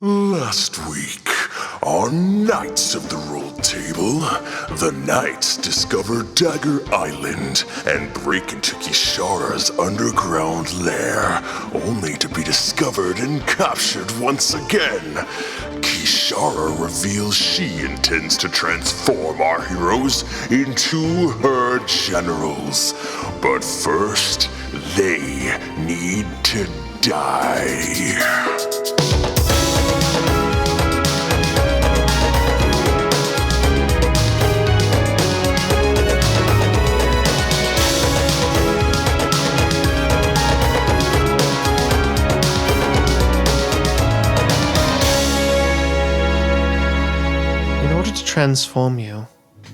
Last week, on Knights of the Rolled Table, the Knights discover Dagger Island and break into Kishara's underground lair, only to be discovered and captured once again. Kishara reveals she intends to transform our heroes into her generals. But first, they need to die. To transform you,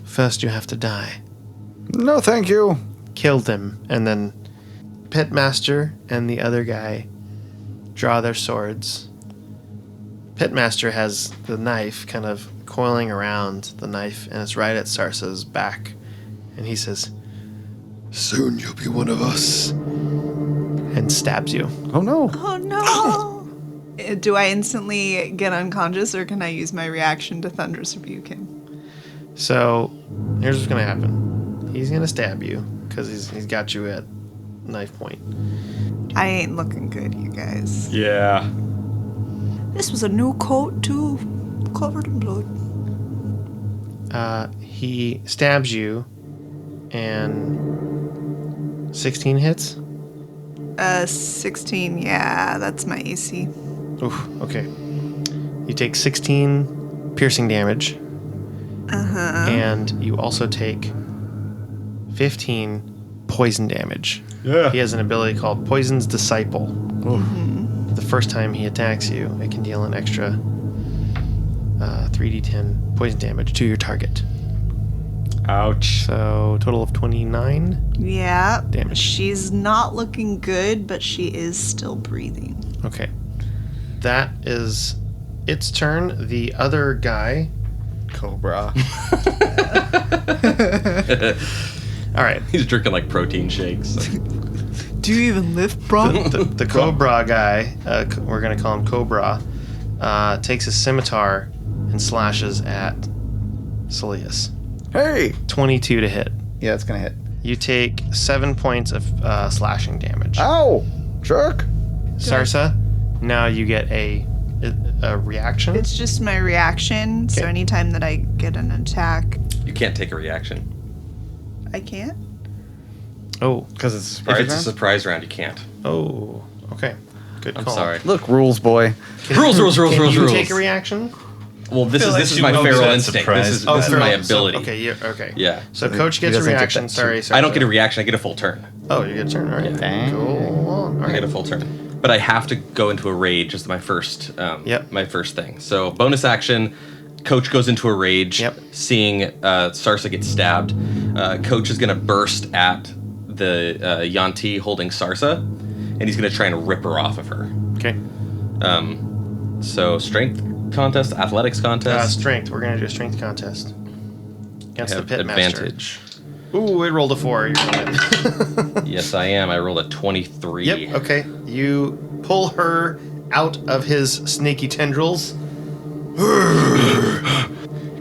first you have to die. No, thank you. Killed him, and then Pitmaster and the other guy draw their swords. Pitmaster has the knife kind of coiling around the knife, and it's right at Sarsa's back. And he says, "Soon you'll be one of us," and stabs you. Oh no. Oh no. Do I instantly get unconscious, or can I use my reaction to Thunderous Rebuke him? So, here's what's going to happen. He's going to stab you, because he's got you at knife point. I ain't looking good, you guys. Yeah. This was a new coat, too. Covered in blood. He stabs you, and 16 hits? 16, yeah, that's my AC. Oof, okay. You take 16 piercing damage. Uh-huh. And you also take 15 poison damage. Yeah. He has an ability called Poison's Disciple. Mm-hmm. The first time he attacks you, it can deal an extra 3d10 poison damage to your target. Ouch. So, total of 29 Yeah. damage. She's not looking good, but she is still breathing. Okay. That is its turn. The other guy... Cobra. All right. He's drinking like protein shakes. Do you even lift, bro? The Cobra guy, we're going to call him Cobra, takes his scimitar and slashes at Saeleas. Hey. 22 to hit. Yeah, it's gonna hit. You take 7 points of slashing damage. Ow! Jerk. Sarsa, now you get a reaction. It's just my reaction, so Okay. anytime that I get an attack, You can't take a reaction. I can't. Oh, Because it's a If surprise it's a round? surprise round, you can't. oh, okay. Good I'm call. sorry. Look, rules, boy. Rules. Can you rules. take a reaction? Well, this feel like is you my will be feral that instinct. surprised. This is feral- my so- ability. okay. Yeah. So So Coach he gets a doesn't get reaction. that Sorry, I don't Sarsa. get a reaction. I get a full turn. Oh, you get a turn. All right. Dang. Go on. All I right. get a full turn. But I have to go into a rage as my first Yep. my first thing. So bonus action, Coach goes into a rage, Yep. seeing Sarsa get stabbed. Coach is going to burst at the Yuan-Ti holding Sarsa, and he's going to try and rip her off of her. Okay. So strength contest, athletics contest. Strength. We're gonna do a strength contest against I the have Pitmaster. advantage. Ooh, it rolled a 4. You're fine. Yes, I am. I rolled a 23. Yep. Okay. You pull her out of his snaky tendrils,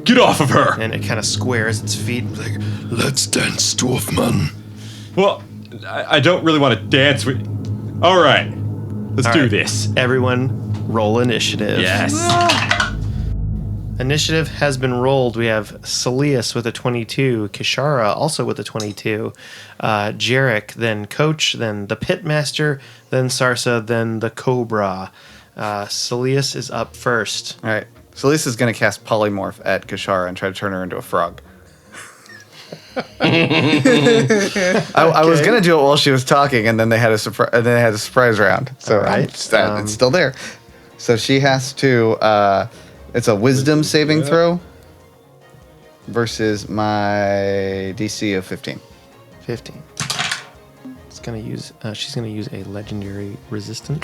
Get off of her! and it kind of squares its feet. Like, Let's dance, Dwarfman. Well, I don't really want to dance with. All right, let's All do right. this. Everyone, roll initiative. Yes. Initiative has been rolled. We have Saeleas with a 22, Kishara also with a 22, Jerik, then Coach, then the Pitmaster, then Sarsa, then the Cobra. Saeleas is up first. All right. So Lisa's gonna cast polymorph at Kishara and try to turn her into a frog. I was gonna do it while she was talking, and then they had a surprise. And then they had a surprise round. So All right. it's still there. So she has to. It's a wisdom saving throw versus my DC of 15. 15. It's gonna use. She's gonna use a legendary resistance.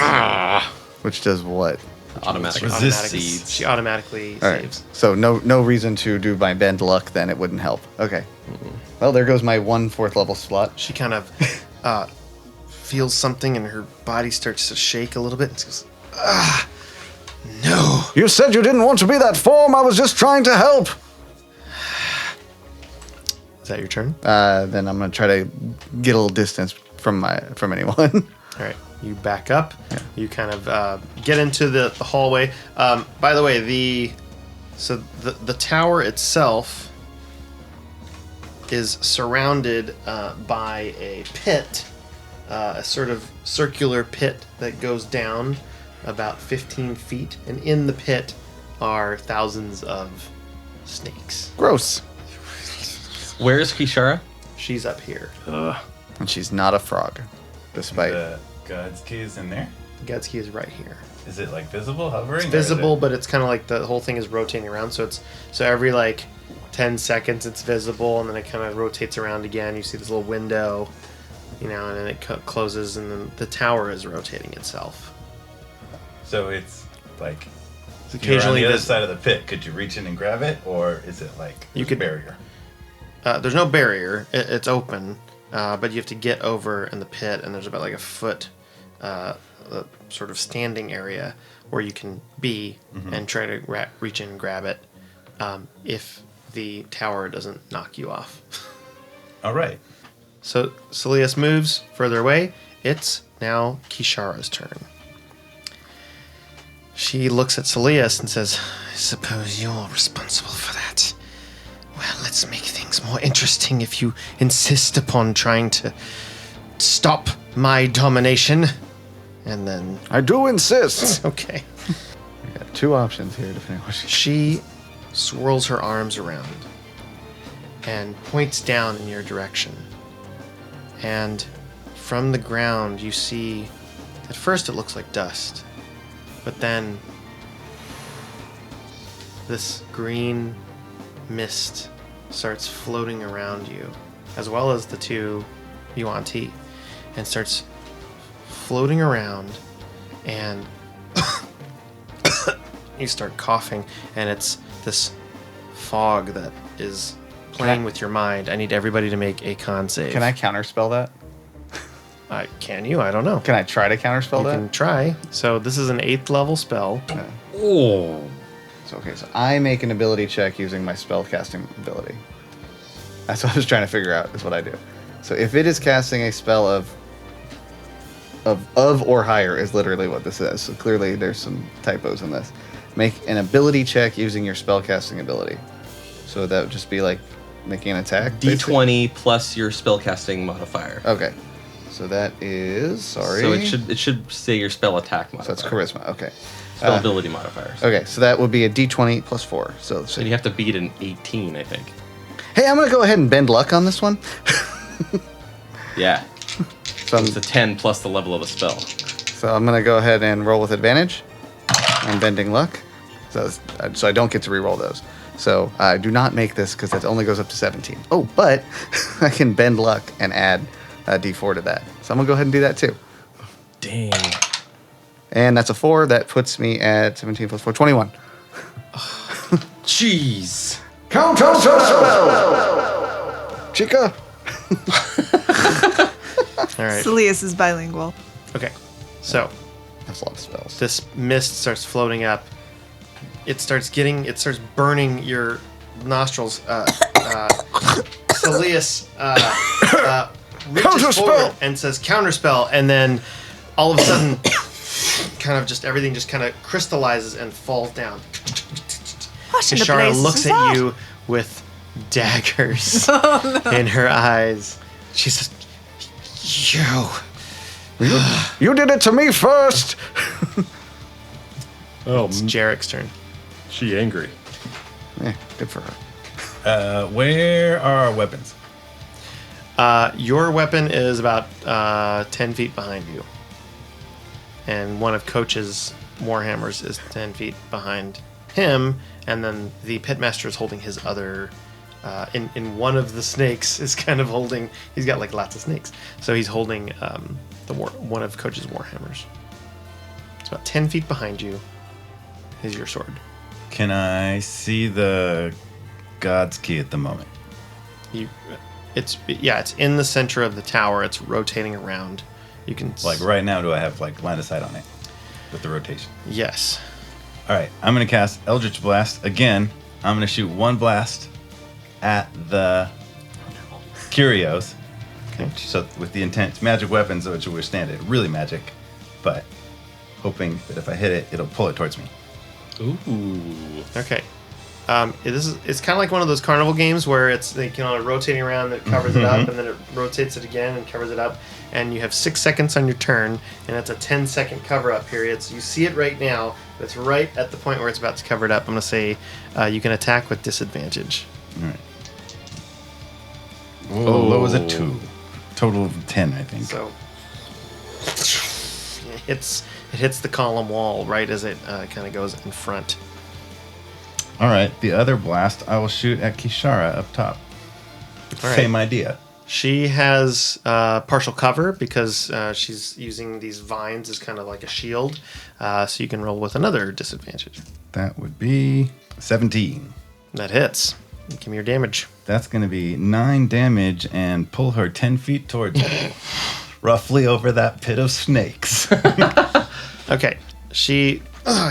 Which does what? Automatic Resist seeds. seeds. She automatically All right. saves. So no reason to do my bend luck. Then it wouldn't help. Okay. Well, there goes my 1 4th level slot. She kind of feels something, and her body starts to shake a little bit. And she goes, No. You said you didn't want to be that form. I was just trying to help. Is that your turn? Then I'm gonna try to get a little distance from anyone. All right. You back up. Yeah. You kind of get into the hallway. By the way, the tower itself is surrounded by a pit, a sort of circular pit that goes down about 15 feet, and in the pit are thousands of snakes. Gross. Where is Kishara? She's up here. And she's not a frog, despite. The God's key is in there. God's key is right here. Is it like visible, hovering? It's visible, but it's kind of like the whole thing is rotating around. So every like 10 seconds it's visible, and then it kind of rotates around again. You see this little window, and then it closes, and then the tower is rotating itself. So it's like It's you're on occasionally the other side of the pit. Could you reach in and grab it, or is it like You could- a barrier? There's no barrier. It's open, but you have to get over in the pit, and there's about like a foot sort of standing area where you can be and try to reach in and grab it if the tower doesn't knock you off. All right. So Saeleas moves further away. It's now Kishara's turn. She looks at Saeleas and says, I suppose you're responsible for that. Well, let's make things more interesting if you insist upon trying to stop my domination. And then... I do insist. Okay. We got two options here, depending on what she. She swirls her arms around and points down in your direction. And from the ground, you see... At first, it looks like dust. But then... this green mist starts floating around you, as well as the two Yuan-Ti, and starts floating around, and you start coughing, and it's this fog that is playing with your mind. I need everybody to make a con save. Can I counterspell that? Can you? I don't know. Can I try to counterspell You that? can try. So this is an 8th level spell. Oh. So I make an ability check using my spell casting ability. That's what I was trying to figure out, is what I do. So if it is casting a spell of or higher is literally what this is. So clearly there's some typos in this. Make an ability check using your spell casting ability. So that would just be like making an attack. D20 plus your spellcasting modifier. Okay. So that is sorry. So it should say your spell attack modifier. So that's charisma. Okay. Spell ability modifiers. Okay, so that would be a D20 plus 4. So And you have to beat an 18, I think. hey, I'm gonna go ahead and bend luck on this one. Yeah. So It's a 10 plus the level of the spell. So I'm gonna go ahead and roll with advantage. I'm bending luck, so I don't get to re-roll those. So I do not make this because that only goes up to 17. Oh, but I can bend luck and add a D4 to that. So I'm gonna go ahead and do that too. Dang. And that's a 4. That puts me at 17 plus 4, 21. Jeez. Counter spell, chica. All right. Saeleas is bilingual. Okay. So That's a lot of spells. this mist starts floating up. It starts burning your nostrils. Saeleas reaches forward and says counterspell, and then all of a sudden, kind of just everything just kind of crystallizes and falls down. What in the Kishara place looks is at that? you with daggers in her eyes. She says, You did it to me first. Oh, It's Jerik's turn. she angry. Yeah, good for her. Where are our weapons? Your weapon is about 10 feet behind you. And one of Coach's warhammers is 10 feet behind him. And then the pitmaster is holding his other... in one of the snakes is kind of holding... He's got like lots of snakes. So he's holding one of Coach's warhammers. It's about 10 feet behind you is your sword. Can I see the God's key at the moment? It's in the center of the tower. It's rotating around. You can Like right now, do I have like line of sight on it with the rotation? Yes. All right, I'm going to cast Eldritch Blast. Again, I'm going to shoot one blast at the Curios. Okay. So with the intent, it's magic weapons which will withstand it. Really magic, but hoping that if I hit it, it'll pull it towards me. Ooh. Okay. It's kind of like one of those carnival games where it's rotating around, it covers it up, and then it rotates it again and covers it up, and you have 6 seconds on your turn, and it's a 10-second cover-up period. So you see it right now. It's right at the point where it's about to cover it up. I'm going to say you can attack with disadvantage. All right. Whoa, low is a 2. Total of 10, I think. So it hits the column wall right as it kind of goes in front. All right, the other blast I will shoot at Kishara up top. All right. Same idea. She has partial cover because she's using these vines as kind of like a shield. So you can roll with another disadvantage. That would be 17. That hits. Give me your damage. That's going to be 9 damage and pull her 10 feet towards me. Roughly over that pit of snakes. Okay. She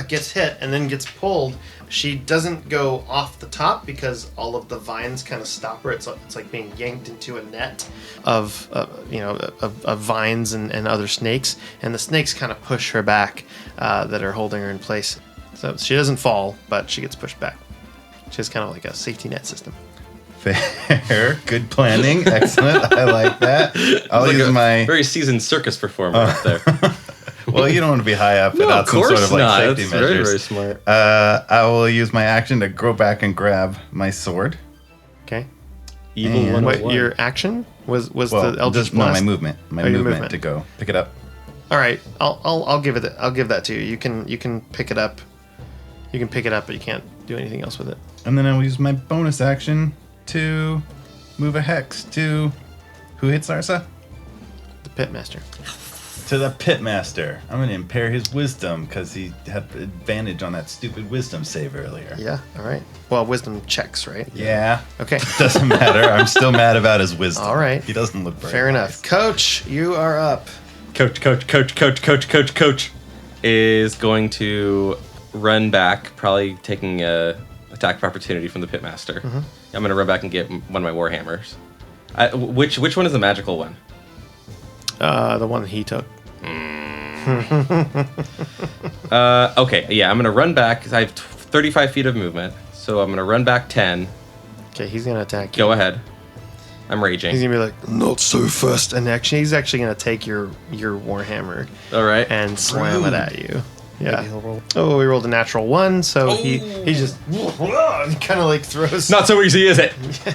gets hit and then gets pulled. She doesn't go off the top because all of the vines kind of stop her. It's like being yanked into a net of vines and other snakes, and the snakes kind of push her back that are holding her in place. So she doesn't fall, but she gets pushed back. She has kind of like a safety net system. Fair. Good planning. Excellent. I like that. I'll Like use a my... very seasoned circus performer up there. Well, you don't want to be high up No, without of some course sort of like not. safety That's measures. very, very smart. I will use my action to go back and grab my sword. Okay. Evil And- 101. What your action was Well, the Eldritch just no, my Blast? movement. My Oh, your movement movement. to go pick it up. All right, I'll give it. I'll give that to you. You can pick it up. You can pick it up, but you can't do anything else with it. And then I will use my bonus action to move a hex to... Who hits Sarsa? The Pitmaster. To the Pitmaster. I'm going to impair his wisdom because he had advantage on that stupid wisdom save earlier. Yeah. All right. Well, wisdom checks, right? Yeah. Okay. Doesn't matter. I'm still mad about his wisdom. All right. He doesn't look very Fair enough. nice. Coach, you are up. Coach is going to run back, probably taking a attack of opportunity from the Pitmaster. I'm going to run back and get one of my Warhammers. Which one is the magical one? The one he took. Okay, yeah, I'm going to run back. 'Cause I have 35 feet of movement, so I'm going to run back 10. Okay, he's gonna attack you. Go ahead. I'm raging. He's gonna be like, not so fast. And actually, he's actually gonna take your Warhammer All right. and slam it at you. Yeah. Oh, we rolled a natural 1, so he just kind of like throws. Not so easy, is it?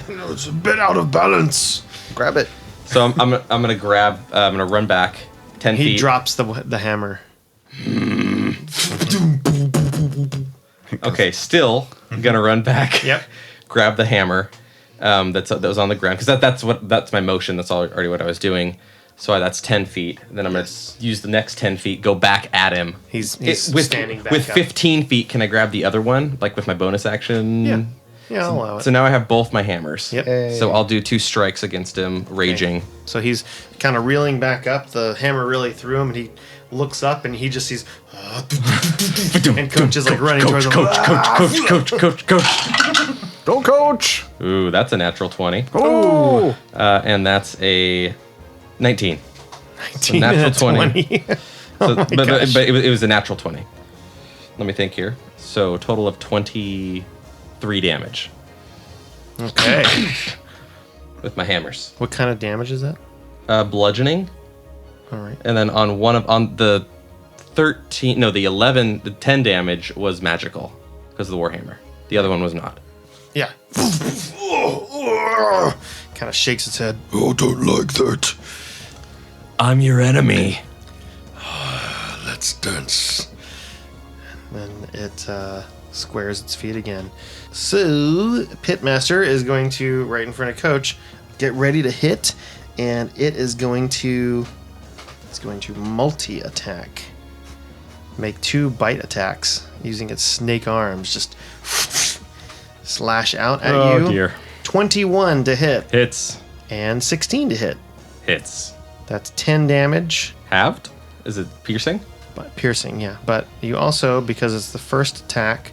It's a bit out of balance. Grab it. So I'm gonna grab. I'm gonna run back 10 He feet. drops the hammer. Okay, still I'm gonna run back. Yep. Grab the hammer. That was on the ground because that's my motion. That's already what I was doing. So that's 10 feet. Then I'm gonna use the next 10 feet. Go back at him. He's with standing back with up. 15 feet. Can I grab the other one like with my bonus action? Yeah. Yeah, I'll allow it. So now I have both my hammers. Yep. So I'll do 2 strikes against him, raging. So he's kind of reeling back up. The hammer really threw him, and he looks up, and he just sees. And Coach is like running towards him. Coach. Don't coach. Ooh, that's a natural 20. Oh. And that's a 19. 19 natural and a 20. Oh So, my but gosh. it was a natural 20. Let me think here. So total of 23 damage Okay. with my hammers. What kind of damage is that? Bludgeoning, All right. and then on the 10 damage was magical because of the warhammer. The other one was not. Yeah. Kind of shakes its head. Oh, don't like that. I'm your enemy. Let's dance. Then it squares its feet again. So Pitmaster is going to, right in front of Coach, get ready to hit, and it's going to multi-attack. Make 2 bite attacks using its snake arms. Just slash out at you. Oh dear. 21 to hit Hits. and 16 to hit. Hits. That's 10 damage. Halved? Is it piercing? But piercing, yeah. But you also, because it's the first attack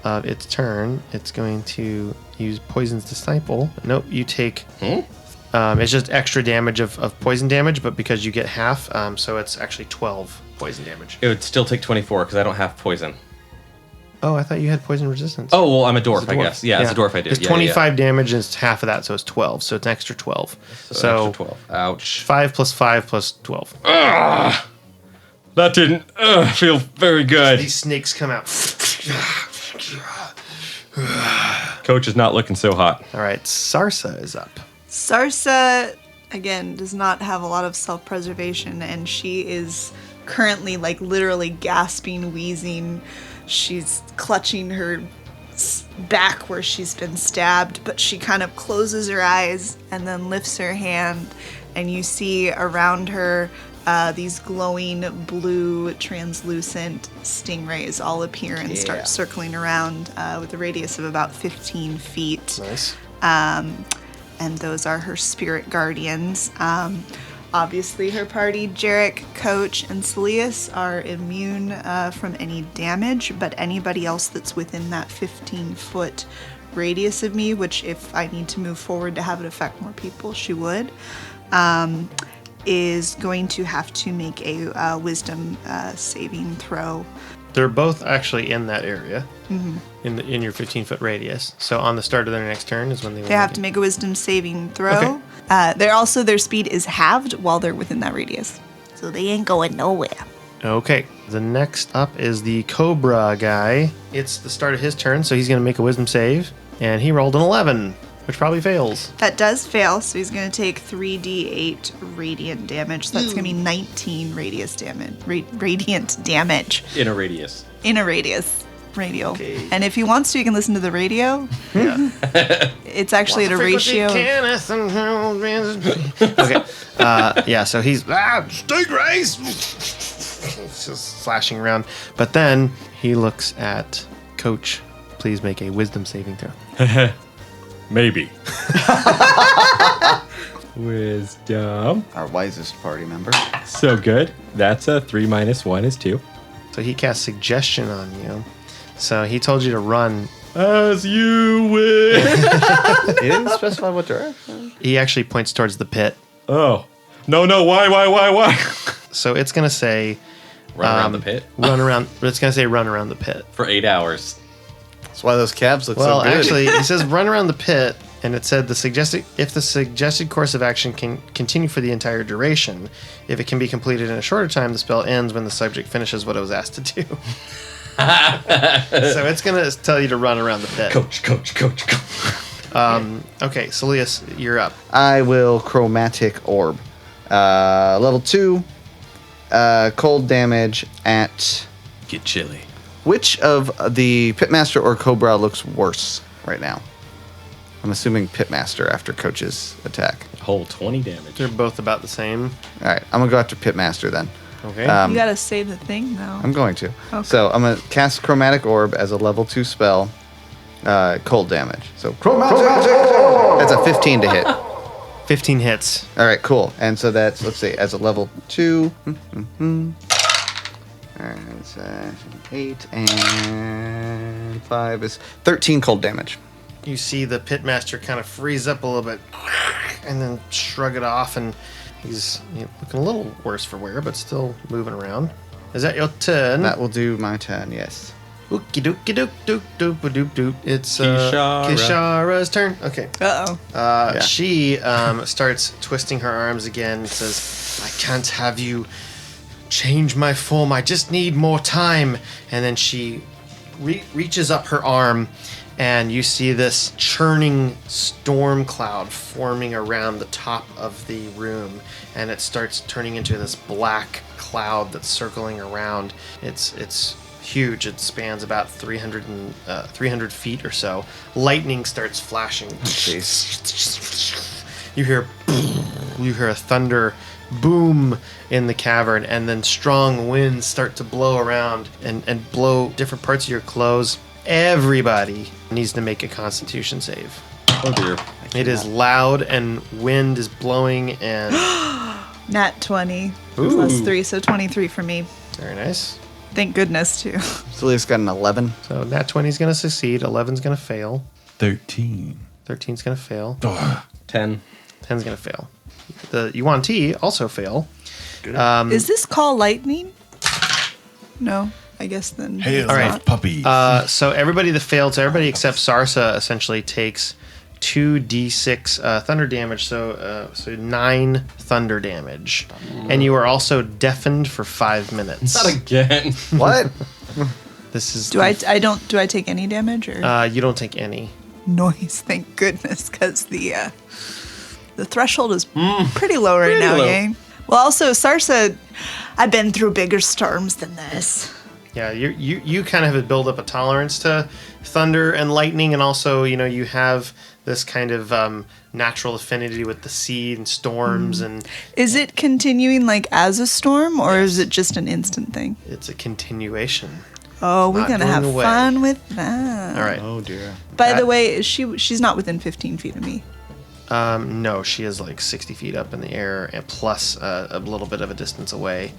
of its turn, it's going to use Poison's Disciple. Nope, you take... it's just extra damage of poison damage, but because you get half, so it's actually 12 poison damage. It would still take 24 because I don't have poison. Oh, I thought you had poison resistance. Oh, well, I'm a dwarf, It's a I dwarf. guess. Yeah, as a dwarf I do. It's 25 damage and it's half of that, so it's 12. So it's an extra 12. So extra 12. Ouch. 5 plus 5 plus 12. That didn't feel very good. These snakes come out. Coach is not looking so hot. All right, Sarsa is up. Sarsa, again, does not have a lot of self-preservation, and she is currently, like, literally gasping, wheezing. She's clutching her back where she's been stabbed, but she kind of closes her eyes and then lifts her hand, and you see around her these glowing blue translucent stingrays all appear and start circling around with a radius of about 15 feet. Nice. And those are her spirit guardians. Obviously, her party, Jerik, Coach, and Saeleas, are immune from any damage, but anybody else that's within that 15-foot radius of me, which if I need to move forward to have it affect more people, she would, is going to have to make a wisdom saving throw. They're both actually in that area, in your 15-foot radius. So on the start of their next turn is when They have to make a wisdom saving throw. Okay. Their speed is halved while they're within that radius. So they ain't going nowhere. Okay. The next up is the Cobra guy. It's the start of his turn, so he's going to make a wisdom save. And he rolled an 11, which probably fails. That does fail, so he's going to take 3d8 radiant damage. So that's going to be 19 radiant damage In a radius. in a radius. Radial. Okay. And if he wants to, he can listen to the radio. Yeah. It's actually at a ratio. Okay. Yeah, so he's stingrays. Just slashing around. But then he looks at Coach. Please make a wisdom saving throw. Maybe. Wisdom. Our wisest party member. So good. That's a 3 minus 1 is 2. So he casts suggestion on you. So he told you to run. As you wish. He didn't specify what direction. He actually points towards the pit. Oh. No, why? So it's going to say... Run around the pit? Run around... It's going to say run around the pit. For 8 hours. That's why those calves look Well, so good. actually, it says run around the pit, and it said if the suggested course of action can continue for the entire duration. If it can be completed in a shorter time, the spell ends when the subject finishes what it was asked to do. So it's going to tell you to run around the pit. Coach. Okay, Saeleas, you're up. I will chromatic orb. Level 2, cold damage at... Get chilly. Which of the Pitmaster or Cobra looks worse right now? I'm assuming Pitmaster after Coach's attack. Whole 20 damage. They're both about the same. All right, I'm going to go after Pitmaster then. Okay. You gotta say the thing, though. I'm going to. Okay. So I'm going to cast Chromatic Orb as a level 2 spell, cold damage. So that's a 15 to hit. 15 hits. All right, cool. And so that's, let's see, as a level 2. And 8 and 5 is 13 cold damage. You see the pitmaster kind of freeze up a little bit and then shrug it off, and he's looking a little worse for wear, but still moving around. Is that your turn? That will do my turn, yes. Ookie dookie dook dook doop doop doop. It's Kishara. Kishara's turn. Okay. Uh-oh. She starts twisting her arms again and says, I can't have you change my form. I just need more time. And then she reaches up her arm, and you see this churning storm cloud forming around the top of the room, and it starts turning into this black cloud that's circling around. It's huge. It spans about 300 feet or so. Lightning starts flashing. You hear a thunder boom in the cavern, and then strong winds start to blow around and blow different parts of your clothes. Everybody needs to make a Constitution save. Oh dear. It is loud, and wind is blowing, and Nat 20. Ooh. Plus 3, so 23 for me. Very nice. Thank goodness, too. Saeleas got an 11. So nat 20 is going to succeed. 11 is going to fail. 13. 13 is going to fail. 10. 10 is going to fail. The Yuan-Ti also fail. Is this call lightning? No, I guess then. Hail All right. of puppies. So everybody that failed, so everybody except Sarsa essentially takes 2d6 thunder damage, so 9 thunder damage. And you are also deafened for 5 minutes. Not again. What? This is Do I take any damage or you don't take any. noise? Thank goodness, because the threshold is pretty low right now, low. gang. Well, also Sarsa, I've been through bigger storms than this. Yeah, you kind of have built up a tolerance to thunder and lightning, and also you have this kind of natural affinity with the sea and storms, and Is it continuing like as a storm, or is it just an instant thing? it's a continuation. Oh, we're Not gonna going have away. fun with that. All right. Oh, dear. By That- the way, she's not within 15 feet of me. No, she is like 60 feet up in the air, and plus a little bit of a distance away.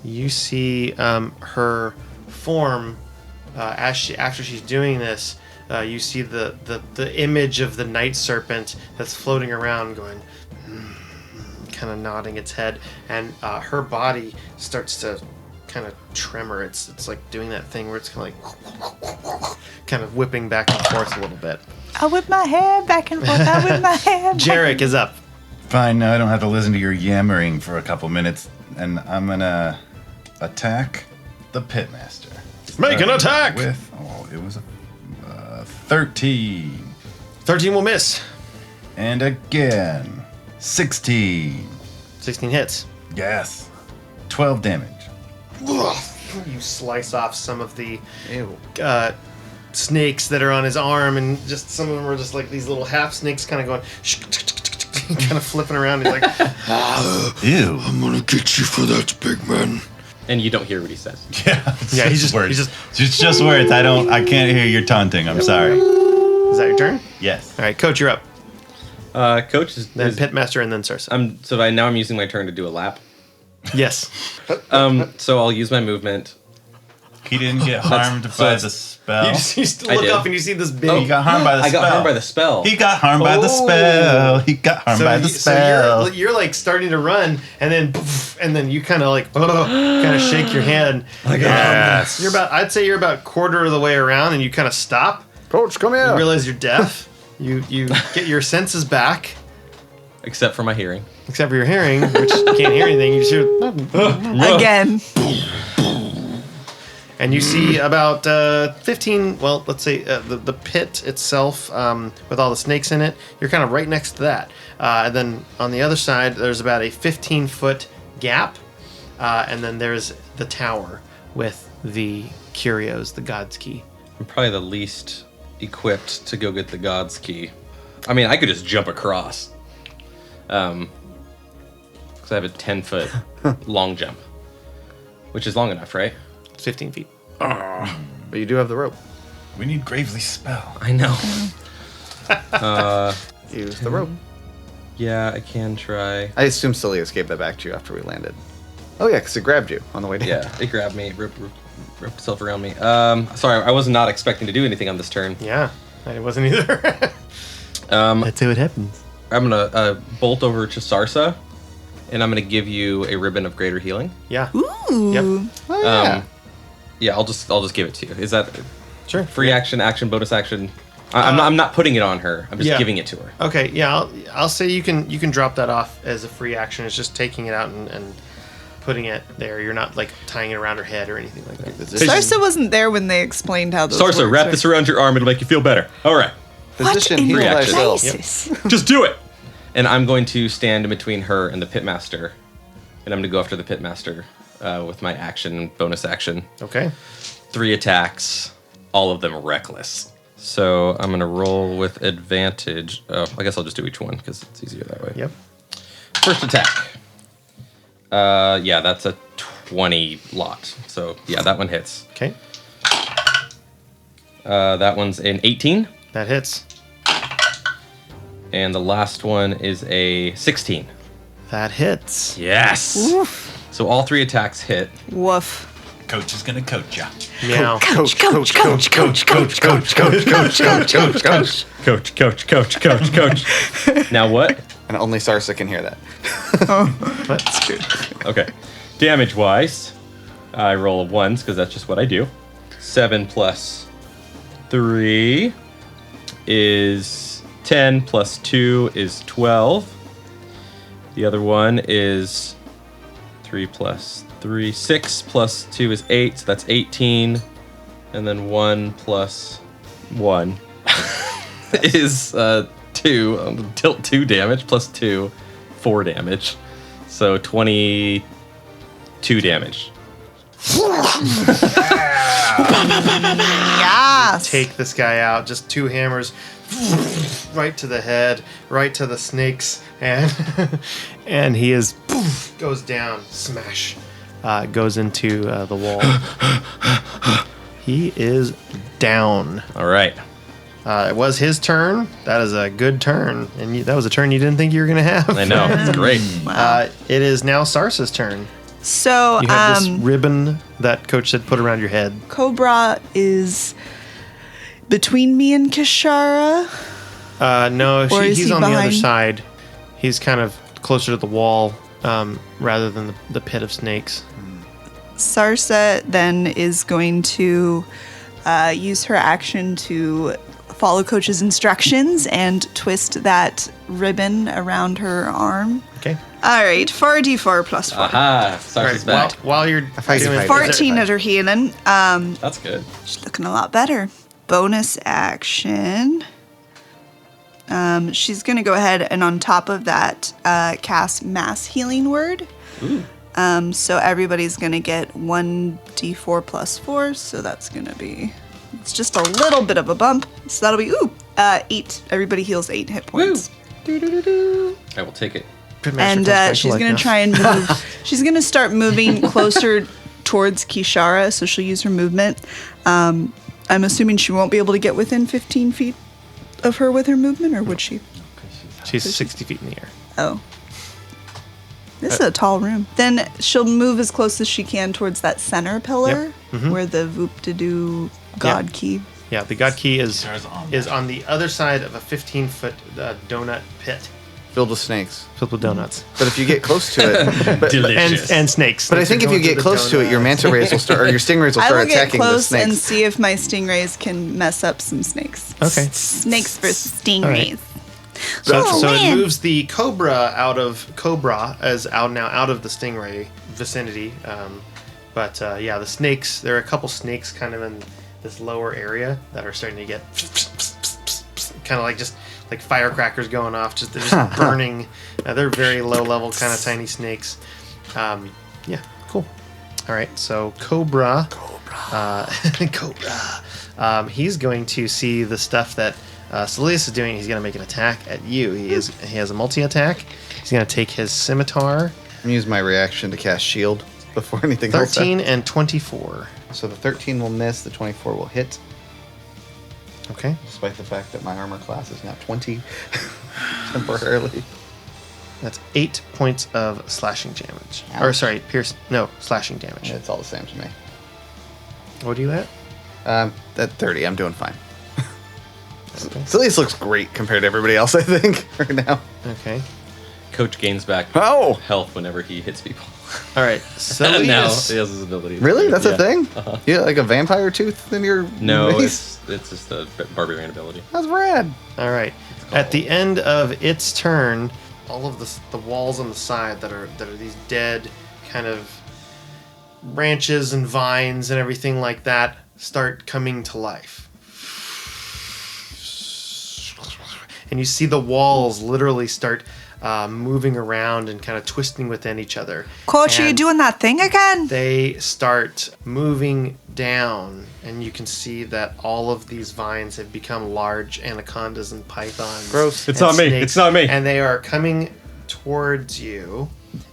You see her form after she's doing this. You see the image of the night serpent that's floating around, going, kind of nodding its head, and her body starts to kind of tremor. It's like doing that thing where it's kind of like kind of whipping back and forth a little bit. I whip my hair back and forth. I whip my hair. Jerik is up. Fine, now I don't have to listen to your yammering for a couple minutes, and I'm gonna attack the pitmaster. Make an attack! With it was a 13, 13 will miss. and again 16. 16 hits. Yes, 12 damage. You slice off some of the Ew. snakes that are on his arm, and just some of them are just like these little half snakes kind of going kind of flipping around. He's like, Ew. I'm gonna get you for that, big man. And you don't hear what he says. Yeah, it's Yeah, he's just- words. he's It's just words. I can't hear your taunting. I'm sorry. is that your turn? Yes. All right, Coach, you're up. Coach is. Then Pitmaster, and then Sarsa. Now I'm using my turn to do a lap. Yes. So I'll use my movement. He didn't get harmed so by it's- the spell. You just I look did. up and you see this big. He got harmed by the I spell. got harmed by the spell. He got harmed by the spell. He got harmed by the spell. So you're like starting to run, and then poof, and then you kind of like kind of shake your head. Yes. I'd say you're about quarter of the way around, and you kind of stop. Coach, come here. You realize you're deaf. You get your senses back, Except for my hearing. except for your hearing, which you can't hear anything. You just hear, Again. and you see about 15. Well, let's say the pit itself with all the snakes in it. You're kind of right next to that, and then on the other side, there's about a 15-foot gap, and then there's the tower with the curios, the God's Key. I'm probably the least equipped to go get the God's Key. I mean, I could just jump across. Because I have a 10-foot long jump. Which is long enough, right? It's 15 feet. But you do have the rope. We need Gravely's spell. I know. Use the rope. Yeah, I can try. I assume Saeleas gave that back to you after we landed. Oh, yeah, because it grabbed you on the way down. Yeah, it grabbed me, ripped itself around me. Sorry, I was not expecting to do anything on this turn. Yeah, I wasn't either. That's how it happens. I'm gonna bolt over to Sarsa, and I'm gonna give you a ribbon of greater healing. Yeah. Ooh. Yep. Oh, yeah. Yeah, I'll just give it to you. Is that Sure. free action, bonus action? I'm not putting it on her. I'm just yeah. giving it to her. Okay. Yeah, I'll say you can drop that off as a free action. It's just taking it out and putting it there. You're not like tying it around her head or anything like that. Sarsa wasn't there when they explained how those Sarsa, works, wrap right? this around your arm. It'll make you feel better. All right, Physician, in heal Reaction. thyself. places? just do it. And I'm going to stand in between her and the pitmaster, and I'm going to go after the pitmaster with my action, bonus action. Okay. 3 attacks, all of them reckless. So I'm going to roll with advantage. Oh, I guess I'll just do each one because it's easier that way. Yep. First attack. Yeah, that's a 20 lot. So yeah, that one hits. Okay. That one's an 18. That hits. And the last one is a 16. That hits. Yes. So all 3 attacks hit. Woof. Coach is gonna coach ya. Meow. Coach. Coach. Now what? And only Sarsa can hear that. That's good. Okay. Damage wise, I roll ones because that's just what I do. 7 plus 3 is 10 plus 2 is 12. The other one is 3 plus 3, 6 plus 2 is 8, so that's 18. And then 1 plus 1 is 2. Tilt 2 damage plus 2, 4 damage. So 22 damage. Yes. Take this guy out. Just 2 hammers, right to the head, right to the snakes, and and he is goes down. Smash. Goes into the wall. He is down. All right. It was his turn. That is a good turn, and that was a turn you didn't think you were gonna have. I know. It's great. It is now Sarsa's turn. So, You have this ribbon that Coach said put around your head. Cobra is between me and Kishara. No, Or is he's he on the other behind? side. He's kind of closer to the wall rather than the pit of snakes. Sarsa then is going to use her action to follow Coach's instructions and twist that ribbon around her arm. Okay. All right, 4d4 plus 4. Aha. Sarsa's back. While you're I can doing hide. 14 at her healing. That's good. She's looking a lot better. Bonus action. She's going to go ahead and on top of that cast Mass Healing Word. Ooh. So everybody's going to get 1d4 plus 4. So that's going to be... It's just a little bit of a bump. So that'll be, 8. Everybody heals 8 hit points. I will take it. And she's going to try and move. She's going to start moving closer towards Kishara. So she'll use her movement. I'm assuming she won't be able to get within 15 feet of her with her movement, or would she? She's 60 feet in the air. Oh. This is a tall room. Then she'll move as close as she can towards that center pillar where the Voop-to-do God key. Yeah, the God key is Stars on on the other side of a 15-foot donut pit Filled with snakes. filled with donuts. But if you get close to it, but, Delicious. And snakes. but I Snakes think are if you going get through the close to it, your donuts. manta rays will start, or your stingrays will I start will get attacking the close and snakes. see if my stingrays can mess up some snakes. Okay. Snakes versus right. stingrays. So, Oh, so it man. moves the Cobra out of the stingray vicinity. But yeah, the snakes. There are a couple snakes kind of in this lower area that are starting to get kind of like just like firecrackers going off. They're just burning. They're very low level, kind of tiny snakes. Yeah, cool. All right, so Cobra. Cobra. He's going to see the stuff that Saeleas is doing. He's going to make an attack at you. He has a multi-attack. He's going to take his scimitar. I'm gonna use my reaction to cast shield before anything else. 13 and 24. So the 13 will miss, the 24 will hit, Okay. despite the fact that my armor class is now 20 temporarily. That's 8 points of slashing damage. Ouch. Or sorry, slashing damage. It's all the same to me. What are you at? At 30, I'm doing fine. Okay. Saeleas looks great compared to everybody else, I think, right now. Okay. Coach gains back Oh! health whenever he hits people. All right. Now he Saeleas. has his ability. Really? That's Yeah. a thing? You got like a vampire tooth in your No, mace? it's just a barbarian ability. That's rad. All right. At the end of its turn, all of the walls on the side that are these dead kind of branches and vines and everything like that start coming to life. And you see the walls literally start moving around and kind of twisting within each other. Coach, are you And doing that thing again? they start moving down, and you can see that all of these vines have become large anacondas and pythons. Gross. It's and not me. snakes, It's not me. And they are coming towards you,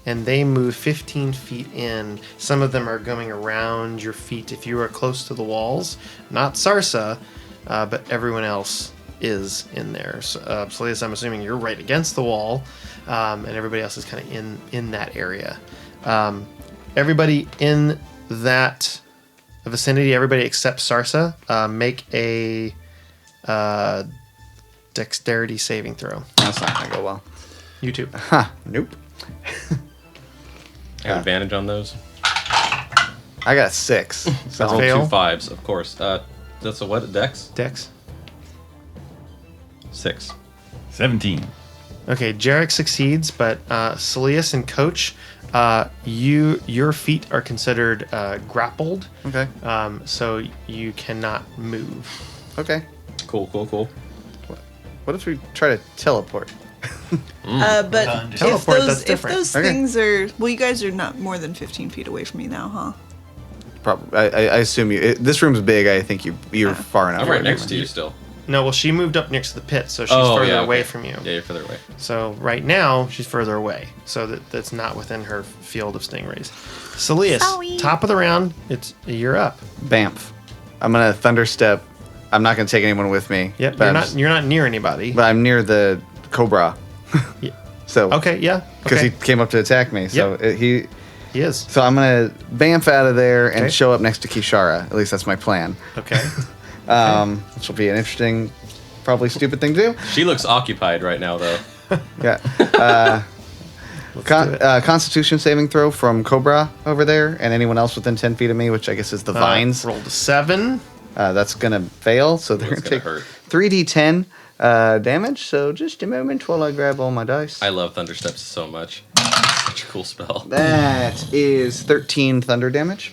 and they move 15 feet in. Some of them are going around your feet if you are close to the walls. Not Sarsa, but everyone else is in there. So, Saeleas, I'm assuming you're right against the wall, and everybody else is kind of in that area. Everybody in that vicinity, everybody except Sarsa, make a dexterity saving throw. That's not gonna go well. You too. Huh? Nope. I have advantage on those. I got 6. So That's Roll fail. 2 5s, of course. That's a what? A dex? Dex. 6. 17. Okay, Jerik succeeds, but Saeleas and Coach, your feet are considered grappled, okay. so you cannot move. Okay. Cool. What if we try to teleport? But if Teleport, that's those, if different. those Okay. things are, well, you guys are not more than 15 feet away from me now, huh? Probably. I assume you. This room's big. I think you're far enough. I'm right away next from to it. you still. No, well, she moved up next to the pit, so she's Oh, further yeah, away okay. from you. Yeah, you're further away. So right now, she's further away, so that's not within her field of stingrays. Saeleas, Sorry. top of the round, you're up. Bamf. I'm gonna thunder step. I'm not gonna take anyone with me. Yep, but you're not near anybody. But I'm near the cobra. Yeah. So. Okay, yeah, Because okay. he came up to attack me. So Yep. he. He is. So I'm gonna bamf out of there and Okay. show up next to Kishara. At least that's my plan. Okay. Which will be an interesting, probably stupid thing to do. She looks occupied right now, though. Yeah. Let's do it. Constitution saving throw from Cobra over there, and anyone else within 10 feet of me, which I guess is the vines. Rolled a 7. That's gonna fail, so they're It's gonna gonna take hurt. 3d10 damage. So just a moment while I grab all my dice. I love Thundersteps so much. Such a cool spell. That is 13 thunder damage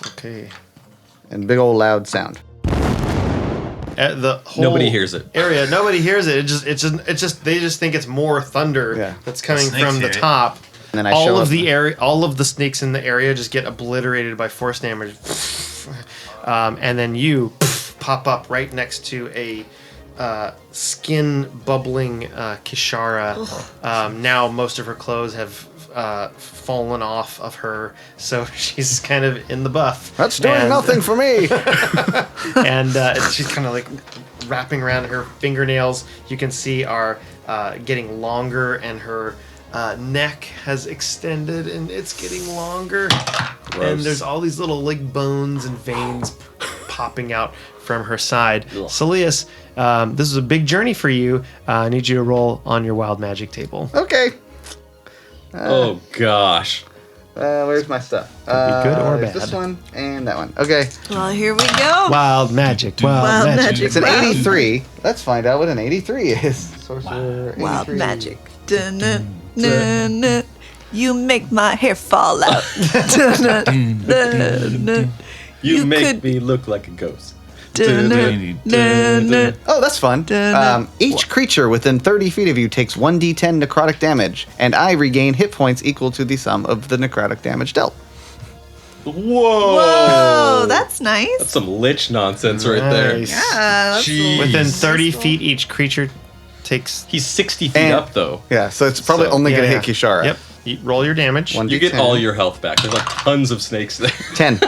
Okay. and big old loud sound. The whole Nobody hears it. area. Nobody hears it. It's just they just think it's more thunder Yeah. that's coming snakes from the hear it. top. And then I all show of up. the area, all of the snakes in the area just get obliterated by force damage, and then you pop up right next to a skin bubbling Kishara. Now most of her clothes have fallen off of her, so she's kind of in the buff. That's doing And- nothing for me. and she's kind of like wrapping around her fingernails. You can see are getting longer, and her neck has extended, and it's getting longer. Gross. And there's all these little like bones and veins popping out from her side. Ugh. Saeleas, this is a big journey for you. I need you to roll on your wild magic table. Okay. Oh, gosh. Where's my stuff? Could be good or there's bad. This one and that one. Okay. Well, here we go. Wild magic. Wild, Wild magic. magic. It's an Wow. 83. Let's find out what an 83 is. Sorcerer Wild 83. magic. Dun, dun, dun, dun. You make my hair fall out. Dun, dun, dun, dun. You make could- me look like a ghost. Dun, dun, dun, dun. Oh, that's fun. Dun. Each creature within 30 feet of you takes 1d10 necrotic damage, and I regain hit points equal to the sum of the necrotic damage dealt. Whoa! Whoa, that's nice. That's some lich nonsense right there. Nice. Yeah, that's Jeez. Within 30 Nice. feet, each creature takes. He's 60 feet And- up, though. Yeah, so it's probably So- only Yeah, going to yeah. hit Kishara. Yep. You roll your damage. 1d10. You get all your health back. There's like tons of snakes there. 10.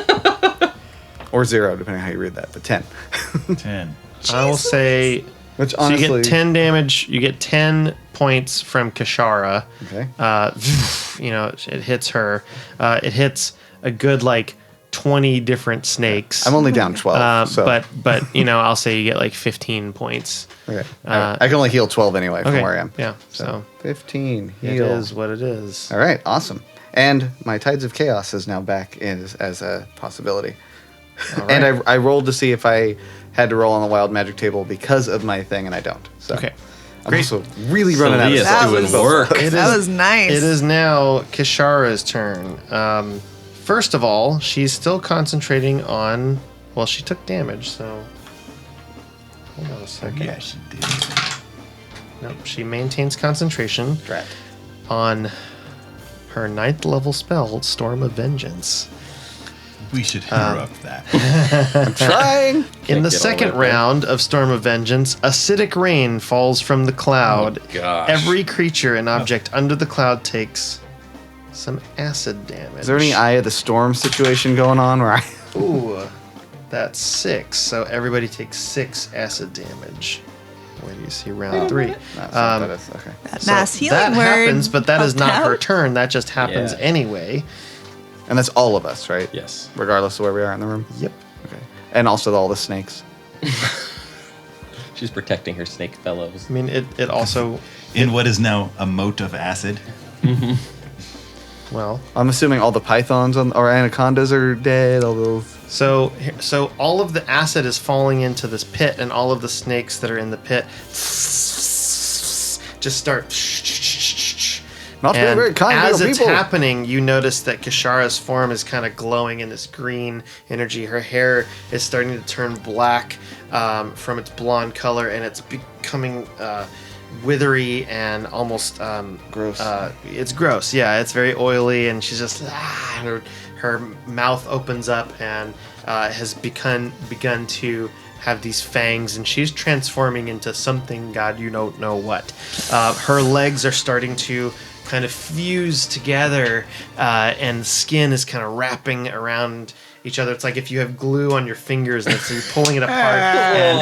Or 0, depending on how you read that, but 10. 10. I will say. Which So honestly... you get 10 damage. You get 10 points from Kishara. Okay. It hits her. It hits a good like 20 different snakes. I'm only down 12, so... but I'll say you get like 15 points. Okay. I can only heal 12 anyway from Okay. where I am. Yeah. So 15 it heal. is what it is. All right, awesome. And my Tides of Chaos is now back in as a possibility. All And right. I rolled to see if I had to roll on the wild magic table because of my thing, and I don't. So Okay. I'm Great. also really running out of Saeleas stuff. That doing was- work. That was nice. It is now Kishara's turn. First of all, she's still concentrating on. Well, she took damage, so. Hold on a second. Yeah, she did. Nope, she maintains concentration Drat. on her 9th level spell, Storm of Vengeance. We should interrupt that. I'm trying. In the get all the second way up there. round of Storm of Vengeance, acidic rain falls from the cloud. Oh, gosh. Every creature and object under the cloud takes some acid damage. Is there any Eye of the Storm situation going on where I... Ooh, that's 6. So everybody takes 6 acid damage. Where do you see round 3? No, that's not that is, okay. that So mass healing that word. happens, but that is helped not her out. turn. That just happens Yeah. anyway. And that's all of us, right? Yes. Regardless of where we are in the room? Yep. Okay. And also all the snakes. She's protecting her snake fellows. I mean, it also, In what is now a moat of acid. well, I'm assuming all the pythons or anacondas are dead, all those. so all of the acid is falling into this pit, and all of the snakes that are in the pit just start. Not very, And very kind as little it's people. happening, you notice that Kishara's form is kind of glowing in this green energy. Her hair is starting to turn black from its blonde color, and it's becoming withery and almost Gross. It's gross. Yeah, it's very oily, and she's just and her mouth opens up and has begun to have these fangs, and she's transforming into something, God, you don't know what. Her legs are starting to kind of fuse together, and skin is kind of wrapping around each other. It's like if you have glue on your fingers and so you're pulling it apart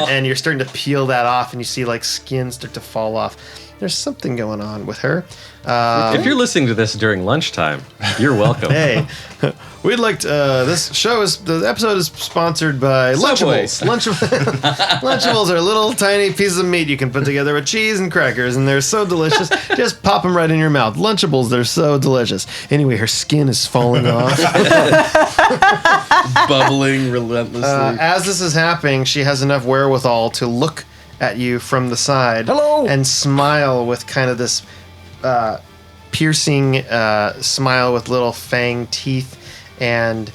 and you're starting to peel that off, and you see like skin start to fall off. There's something going on with her. If you're listening to this during lunchtime, you're welcome. Hey, we'd like to. The episode is sponsored by Subway. Lunchables. Lunchables are little tiny pieces of meat you can put together with cheese and crackers, and they're so delicious. Just pop them right in your mouth. Lunchables, they're so delicious. Anyway, her skin is falling off. Bubbling relentlessly. As this is happening, she has enough wherewithal to look at you from the side. Hello! And smile with kind of this piercing smile with little fang teeth, and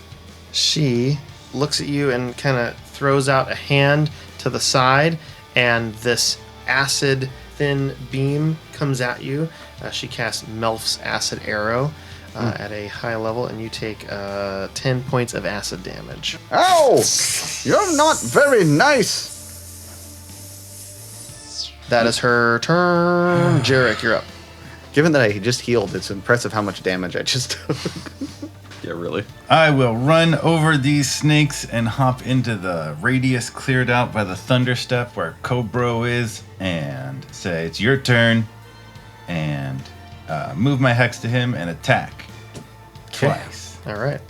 she looks at you and kind of throws out a hand to the side, and this acid thin beam comes at you. She casts Melf's acid arrow at a high level, and you take 10 points of acid damage. Ow! You're not very nice. That is her turn. Jerik, you're up. Given that I just healed, it's impressive how much damage I just took. Yeah, really. I will run over these snakes and hop into the radius cleared out by the thunder step where Cobro is, and say it's your turn, and move my hex to him and attack twice. All right.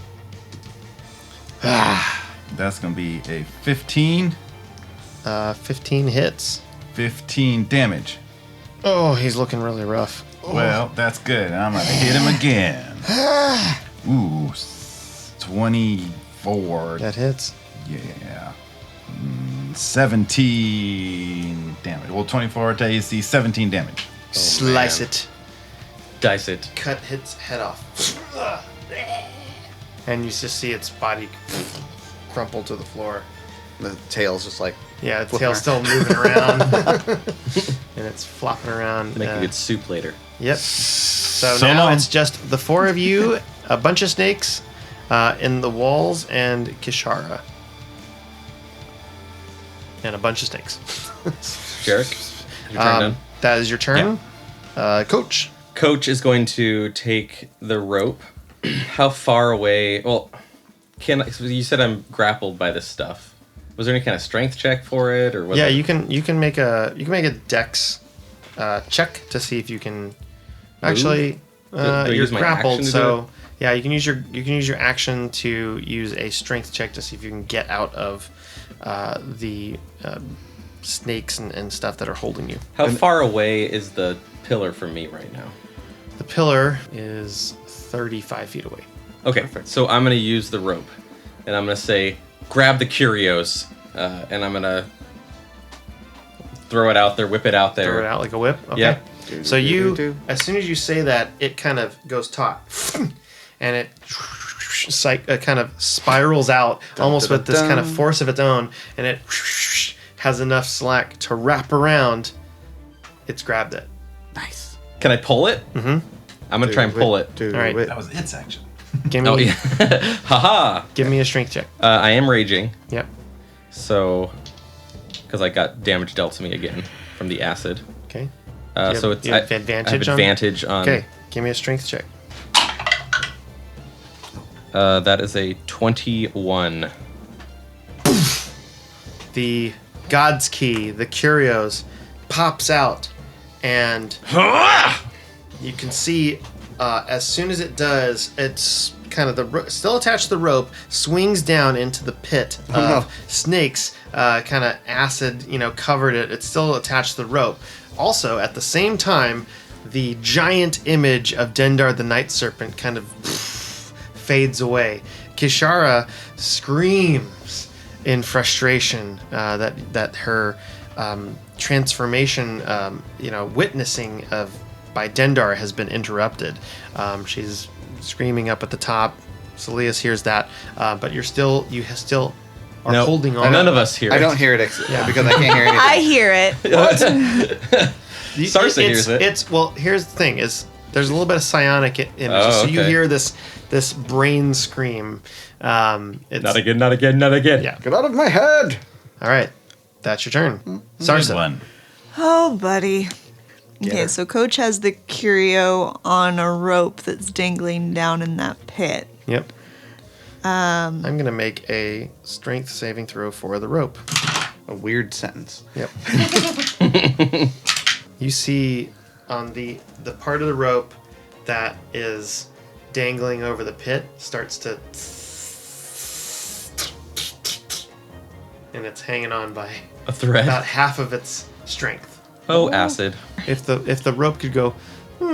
That's gonna be a 15, 15 hits. 15 damage. Oh, he's looking really rough. Well, that's good. I'm gonna hit him again. Ooh, 24. That hits. Yeah. 17 damage. Well, 24 to AC, 17 damage. Slice man. it. Dice it. Cut its head off. And you just see its body crumple to the floor. The tail's just like, Yeah, its tail's still moving around. And it's flopping around. Make a good soup later. Yep. So So now long. it's just the four of you, a bunch of snakes in the walls, and Kishara. And a bunch of snakes. Jerik, is your turn done? That is your turn. Coach. Coach is going to take the rope. How far away? Well, so you said I'm grappled by this stuff. Was there any kind of strength check for it, or was Yeah, it- you can make a dex check to see if you can actually Do I you're use my grappled, action to do so yeah, you can use your action to use a strength check to see if you can get out of the snakes and stuff that are holding you. How far away is the pillar from me right now? The pillar is 35 feet away. Okay, so I'm going to use the rope, and I'm going to say, grab the curios, and I'm going to throw it out there, whip it out there. Throw it out like a whip. Okay. Yeah. So you, as soon as you say that, it kind of goes taut, and it kind of spirals out, almost with this kind of force of its own, and it has enough slack to wrap around. It's grabbed it. nice. Can I pull it? Mm-hmm. I'm going to try and pull it. Dude, All right. That was its action. Give me, Oh, yeah. Haha. give me a strength check. I am raging, Yep. so... Because I got damage dealt to me again from the acid. Okay. So it's you have I advantage have on? advantage on. Okay. Give me a strength check. That is a 21. The God's Key, the Curios, pops out, and you can see as soon as it does, it kind of still attached to the rope, swings down into the pit of snakes. Kind of acid, covered it. It's still attached to the rope. Also, at the same time, the giant image of Dendar the Night Serpent kind of fades away. Kishara screams in frustration that her transformation, witnessing by Dendar has been interrupted. She's screaming up at the top. Saeleas hears that, but you still are holding on. None of us hear it. I don't hear it because I can't hear anything. I hear it. Sarsa hears it. Well, here's the thing: is there's a little bit of psionic images, so you hear this brain scream. It's, not again, not again, not again. Yeah. Get out of my head! All right, that's your turn. Good Sarsa. one. Oh, buddy. Okay, so Coach has the curio on a rope that's dangling down in that pit. Yep. I'm gonna make a strength saving throw for the rope. A weird sentence. Yep. You see on the part of the rope that is dangling over the pit starts to, and it's hanging on by A thread. about half of its strength. Oh, acid. If the rope could go, it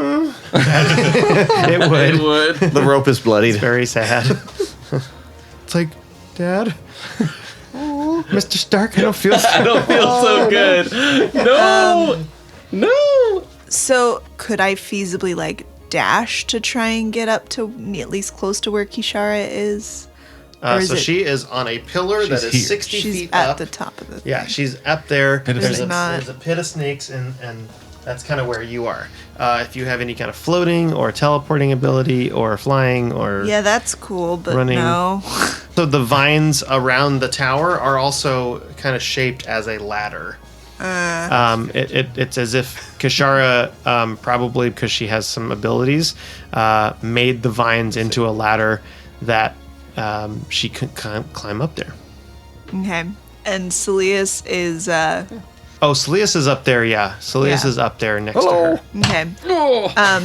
would. It would. The rope is bloodied. It's very sad. It's like, Dad, oh, Mr. Stark, I don't feel. I don't feel so good. No. No. So could I feasibly dash to try and get up to at least close to where Kishara is? Or is So it- she is on a pillar that is here. 60 She's feet at up. the top of the thing. Yeah, she's up there. Pit of There's snakes. there's a pit of snakes, and that's kind of where you are. If you have any kind of floating or teleporting ability or flying or... Yeah, that's cool, but Running. no. So the vines around the tower are also kind of shaped as a ladder. It's as if Kishara, probably because she has some abilities, made the vines into a ladder that she could climb up there. Okay. And Saeleas is Oh, Saeleas is up there, yeah. Saeleas Yeah. is up there next to her. okay.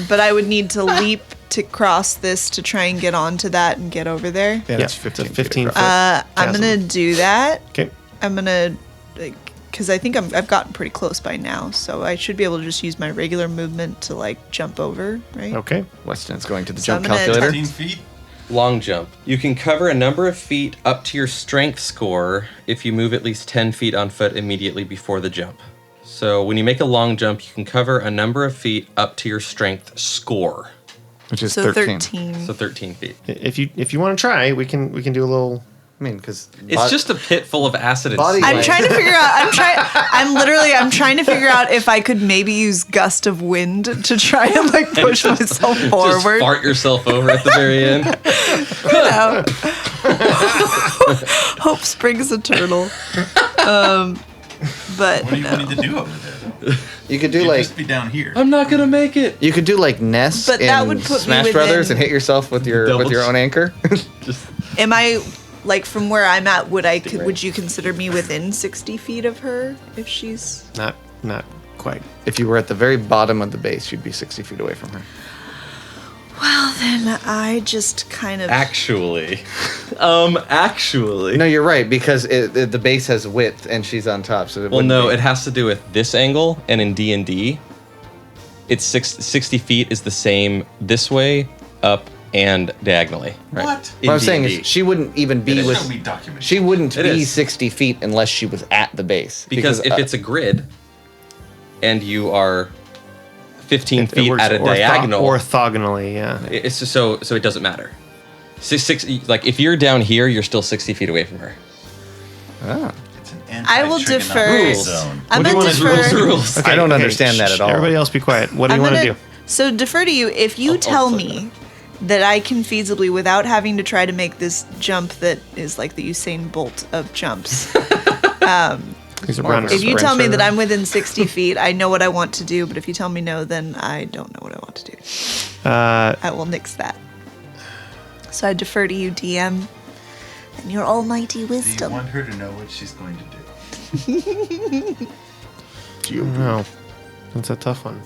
But I would need to leap to cross this to try and get onto that and get over there. Yeah, It's it's a 15 foot. I'm chasm. gonna do that. Okay. I'm gonna, because I think I've gotten pretty close by now, so I should be able to just use my regular movement to jump over, right? Okay. Weston's going to the So jump I'm gonna calculator. 15 feet? Long jump. You can cover a number of feet up to your strength score if you move at least 10 feet on foot immediately before the jump. So when you make a long jump, you can cover a number of feet up to your strength score. Which is So 13. 13. So 13 feet. If you want to try, we can do a little. I mean, because It's just a pit full of acid and Body snakes. I'm trying to figure out. I'm trying to figure out if I could maybe use gust of wind to try and push myself Just forward. fart yourself over at the very end. You know. Hope springs eternal. But What do you no. need to do over there? you could do You'd like just be down here. I'm not gonna make it. you could do like Ness But in that would put me Smash Brothers within- and hit yourself with your Double own anchor. Am I from where I'm at? Would you consider me within 60 feet of her if she's? Not quite. If you were at the very bottom of the base, you'd be 60 feet away from her. Well, then I just kind of. Actually. No, you're right because the base has width and she's on top. So Well, no, it has to do with this angle, and in D&D, it's 60 feet is the same this way, up, and diagonally. Right? What? In What I'm saying D&D. is she wouldn't even be Show with. me document. She wouldn't It be is. 60 feet unless she was at the base. Because if it's a grid, and you are 15 It feet works at a diagonal, orthogonally, yeah. it's just so it doesn't matter. If you're down here, you're still 60 feet away from her. It's an I will anti-trigonometric defer. zone. I'm What do gonna you wanna defer. Rules. I don't understand that at all. Everybody else be quiet. What do you I'm want to gonna- do? So defer to you if you tell me that I can feasibly, without having to try to make this jump that is like the Usain Bolt of jumps. He's a More of a runner. If you tell me sprinter. that I'm within 60 feet, I know what I want to do. But if you tell me no, then I don't know what I want to do. I will nix that. So I defer to you, DM, and your almighty Do you wisdom. want her to know what she's going to do? No, that's a tough one.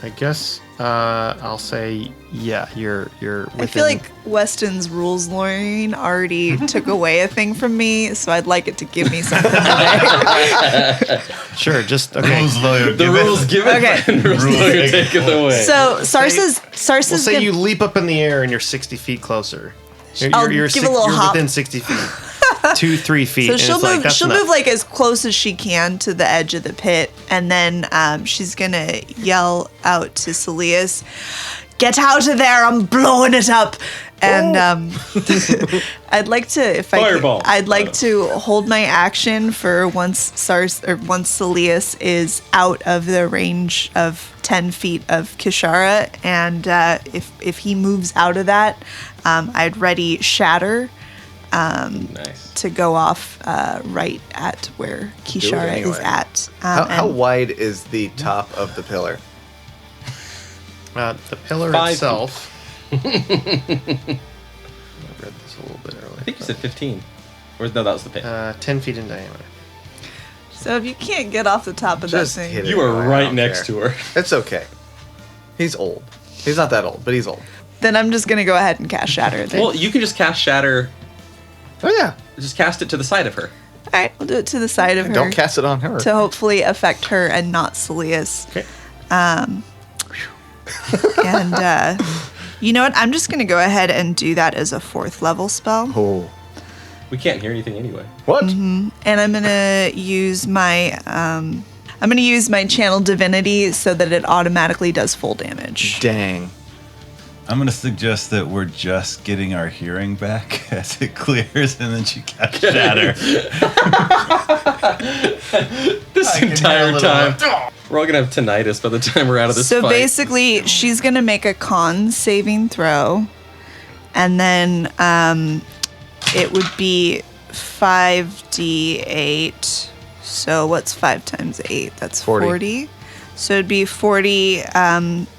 I guess I'll say you're within. I feel like Weston's rules lawyering already took away a thing from me, so I'd like it to give me something today. Sure, just okay. Rules lawyer. The rules give it, Okay. and the rules lawyer take it away. So Sarsa's We'll say gonna, you leap up in the air and you're 60 feet closer. I'll give a little you're hop. within 60 feet. 2-3 feet. So and she'll it's like, move. that's She'll enough. move like as close as she can to the edge of the pit, and then she's gonna yell out to Saeleas, "Get out of there! I'm blowing it up!" And I'd like to, if Fireball. I'd like to hold my action for once Saeleas is out of the range of 10 feet of Kishara, and if he moves out of that, I'd ready Shatter. Nice. To go off right at where Kishara anyway. is at. How And wide is the top of the pillar? The pillar 5 itself. I read this a little bit I earlier. think you said 15. Or no, that was the pit. 10 feet in diameter. So if you can't get off the top of Just that thing, hit it. You were I right don't next care. to her. It's okay. He's old. He's not that old, but he's old. then I'm just gonna go ahead and cast Shatter. Then. Well, you can just cast Shatter. Oh yeah. Just cast it to the side of her. All right, we'll do it to the side of her Don't cast it on her. to hopefully affect her and not Saeleas. Okay. And you know what? I'm just gonna go ahead and do that as a 4th level spell. Oh. We can't hear anything anyway. What? And I'm gonna use my channel divinity so that it automatically does full damage. Dang. I'm going to suggest that we're just getting our hearing back as it clears, and then she casts Shatter. This I can entire handle it time. all. We're all going to have tinnitus by the time we're out of this So fight. basically, she's gonna make a con saving throw, and then it would be 5d8. So what's 5 times 8? That's 40. So it'd be 40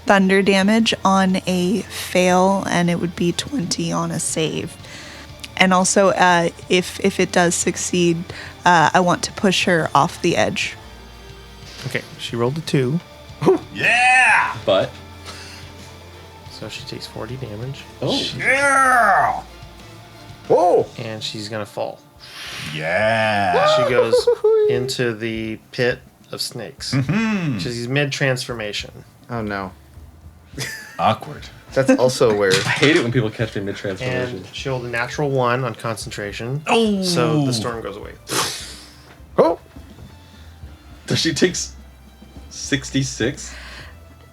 thunder damage on a fail, and it would be 20 on a save. And also, if it does succeed, I want to push her off the edge. Okay, she rolled a 2, Yeah! But, so she takes 40 damage, oh, Yeah! Whoa. and she's gonna fall. Yeah! She goes into the pit of snakes. She's mid-transformation. Oh no. Awkward. That's also where. I hate it when people catch me mid-transformation. And she rolled a natural 1 on concentration. Oh! So the storm goes away. Oh. So she takes 66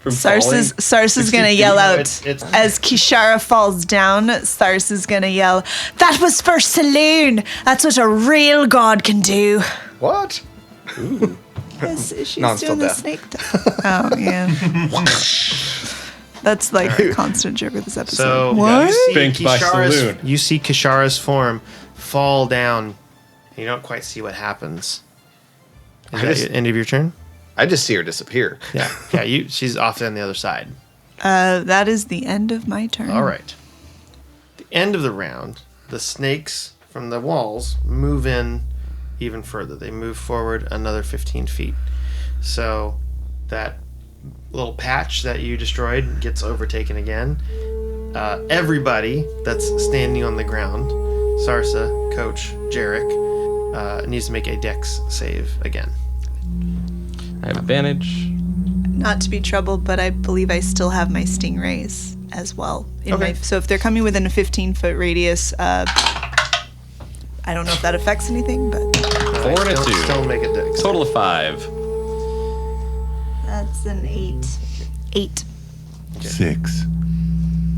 from falling? Sarsa's gonna 60 yell feet? out It's- as Kishara falls down. Sarsa's gonna yell, "That was for Saloon! That's what a real god can do!" What? Yes, she's No, I'm still doing the deaf. snake death. Oh, yeah. That's like a constant joke of this episode. So What? Spanked by Saloon. you see Kishara's form fall down. You don't quite see what happens. Is that just- the end of your turn? I just see her disappear. Yeah. She's off on the other side. That is the end of my turn. All right. The end of the round, the snakes from the walls move in even further. They move forward another 15 feet. So that little patch that you destroyed gets overtaken again. Everybody that's standing on the ground, Sarsa, Coach, Jerik, needs to make a dex save again. I have advantage. Not to be troubled, but I believe I still have my stingrays as well. So if they're coming within a 15-foot radius, I don't know if that affects anything, but 4 and a 2. Still make a dex. Total of 5. that's an 8. 8. 6.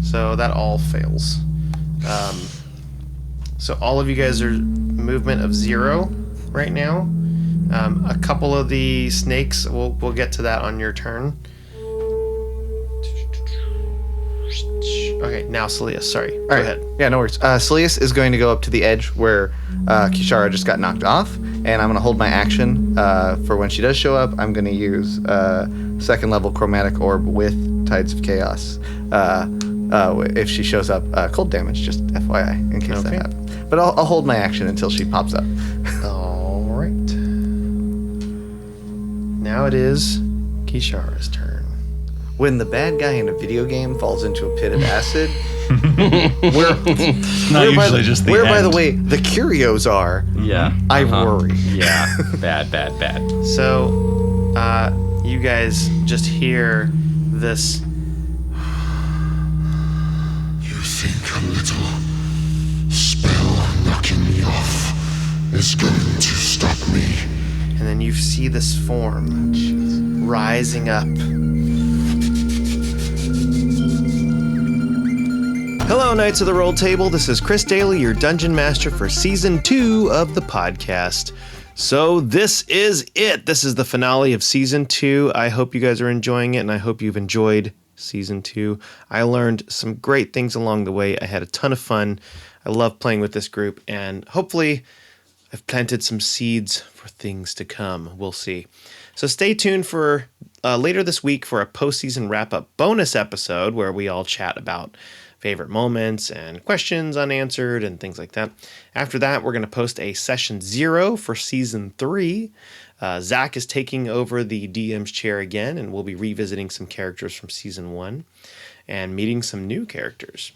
So that all fails. So all of you guys are movement of 0 right now. A couple of the snakes, we'll get to that on your turn. Okay, now Saeleas, sorry. Go All right. ahead. Yeah, no worries. Saeleas is going to go up to the edge where Kishara just got knocked off, and I'm going to hold my action for when she does show up. I'm going to use second level chromatic orb with Tides of Chaos. If she shows up, cold damage, just FYI, in case that Okay. happens. But I'll hold my action until she pops up. All right. Now it is Kishara's turn. when the bad guy in a video game falls into a pit of acid, Not usually just the where, end. by the way, the curios are, Yeah. I worry. Yeah. Bad. So, you guys just hear this. You think a little spell knocking me off is going to stop me? And then you see this form rising up. Hello, Knights of the Roll Table. This is Chris Daly, your Dungeon Master for Season 2 of the podcast. So this is it. This is the finale of Season 2. I hope you guys are enjoying it, and I hope you've enjoyed Season 2. I learned some great things along the way. I had a ton of fun. I love playing with this group, and hopefully I've planted some seeds for things to come. We'll see. So stay tuned for later this week for a postseason wrap-up bonus episode where we all chat about favorite moments and questions unanswered and things like that. After that, we're going to post a session 0 for season 3. Zach is taking over the DM's chair again, and we'll be revisiting some characters from season 1 and meeting some new characters.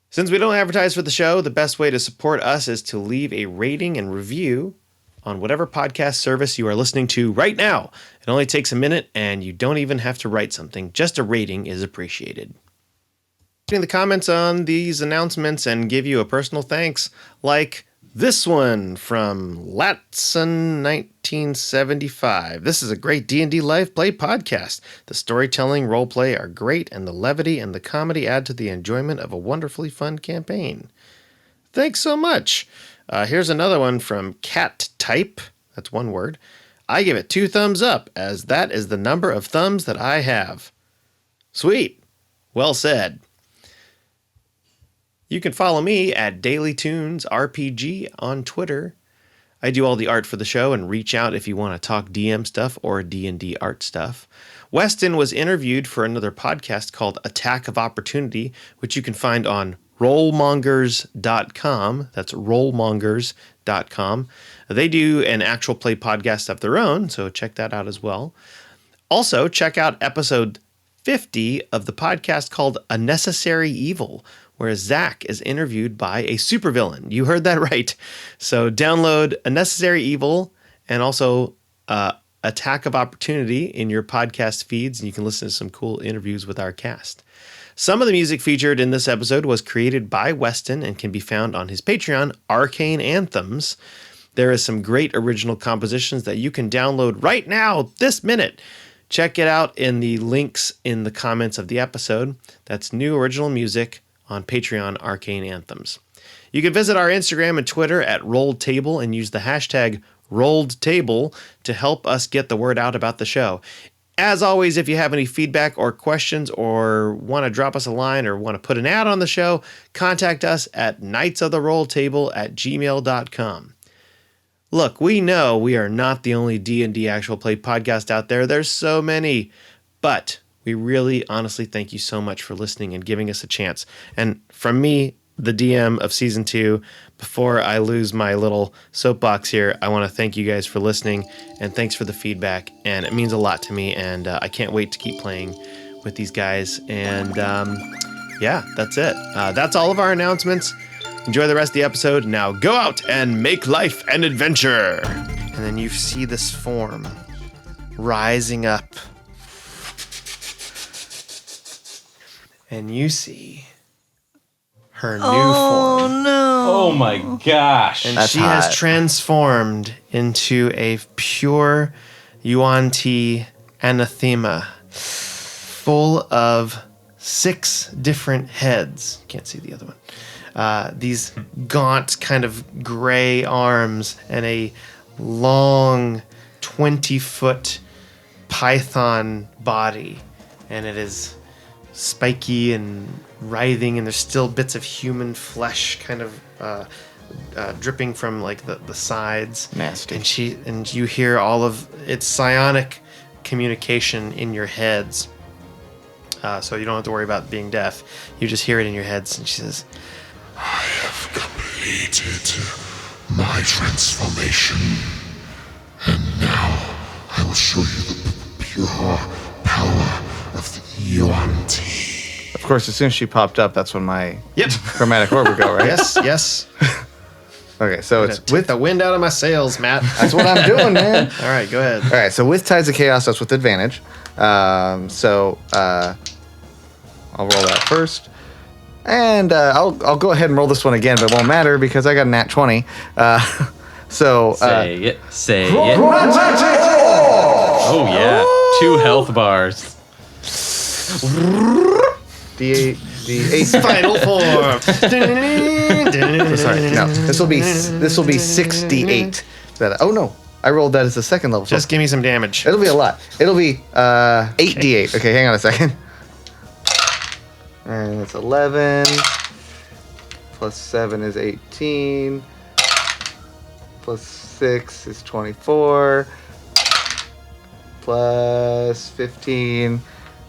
Since we don't advertise for the show, the best way to support us is to leave a rating and review on whatever podcast service you are listening to right now. It only takes a minute, and you don't even have to write something. Just a rating is appreciated. In the comments on these announcements and give you a personal thanks, like this one from Latson1975. This is a great D&D live play podcast. The storytelling, roleplay are great, and the levity and the comedy add to the enjoyment of a wonderfully fun campaign. Thanks so much. Here's another one from Cat Type. That's one word. I give it 2 thumbs up, as that is the number of thumbs that I have. Sweet. Well said. You can follow me at DailyTunesRPG on Twitter. I do all the art for the show and reach out if you want to talk DM stuff or D&D art stuff. Weston was interviewed for another podcast called Attack of Opportunity, which you can find on rollmongers.com. That's rollmongers.com. They do an actual play podcast of their own, so check that out as well. Also, check out episode 50 of the podcast called A Necessary Evil, where Zach is interviewed by a supervillain. You heard that right. So download A Necessary Evil and also Attack of Opportunity in your podcast feeds, and you can listen to some cool interviews with our cast. Some of the music featured in this episode was created by Weston and can be found on his Patreon, Arcane Anthems. There is some great original compositions that you can download right now, this minute. Check it out in the links in the comments of the episode. That's new original music on Patreon, Arcane Anthems. You can visit our Instagram and Twitter at Rolled Table and use the hashtag RolledTable to help us get the word out about the show. As always, if you have any feedback or questions or want to drop us a line or want to put an ad on the show, contact us at knightsoftherolledtable@gmail.com. Look, we know we are not the only D&D actual play podcast out there. There's so many, but we really honestly thank you so much for listening and giving us a chance. And from me, the DM of Season 2, before I lose my little soapbox here, I want to thank you guys for listening, and thanks for the feedback, and it means a lot to me, and I can't wait to keep playing with these guys. And yeah, that's it. That's all of our announcements. Enjoy the rest of the episode. Now go out and make life an adventure. And then you see this form rising up. And you see her new form. No. Oh my gosh. And That's she has hot. transformed into a pure Yuan-Ti anathema full of 6 different heads. Can't see the other one. These gaunt kind of gray arms and a long 20-foot python body. And it is spiky and writhing, and there's still bits of human flesh kind of dripping from like the sides. Nasty. And you hear all of its psionic communication in your heads. So you don't have to worry about being deaf. You just hear it in your heads, and she says, I have completed my transformation, and now I will show you the pure power of the course, as soon as she popped up, that's when my Yep. chromatic orb would go, right? Yes. Okay, so it's With the wind out of my sails, Matt. That's what I'm doing, man. All right, go ahead. All right, so with Tides of Chaos, that's with advantage. I'll roll that first. And I'll go ahead and roll this one again, but it won't matter because I got a nat 20. Say it. Oh, yeah. 2 health bars. D8. Final form. Sorry, no. This will be 6d8. Oh no, I rolled that as a second level. Just give me some damage. It'll be a lot. It'll be 8d8. Okay, hang on a second. And it's 11. Plus 7 is 18. Plus 6 is 24. Plus 15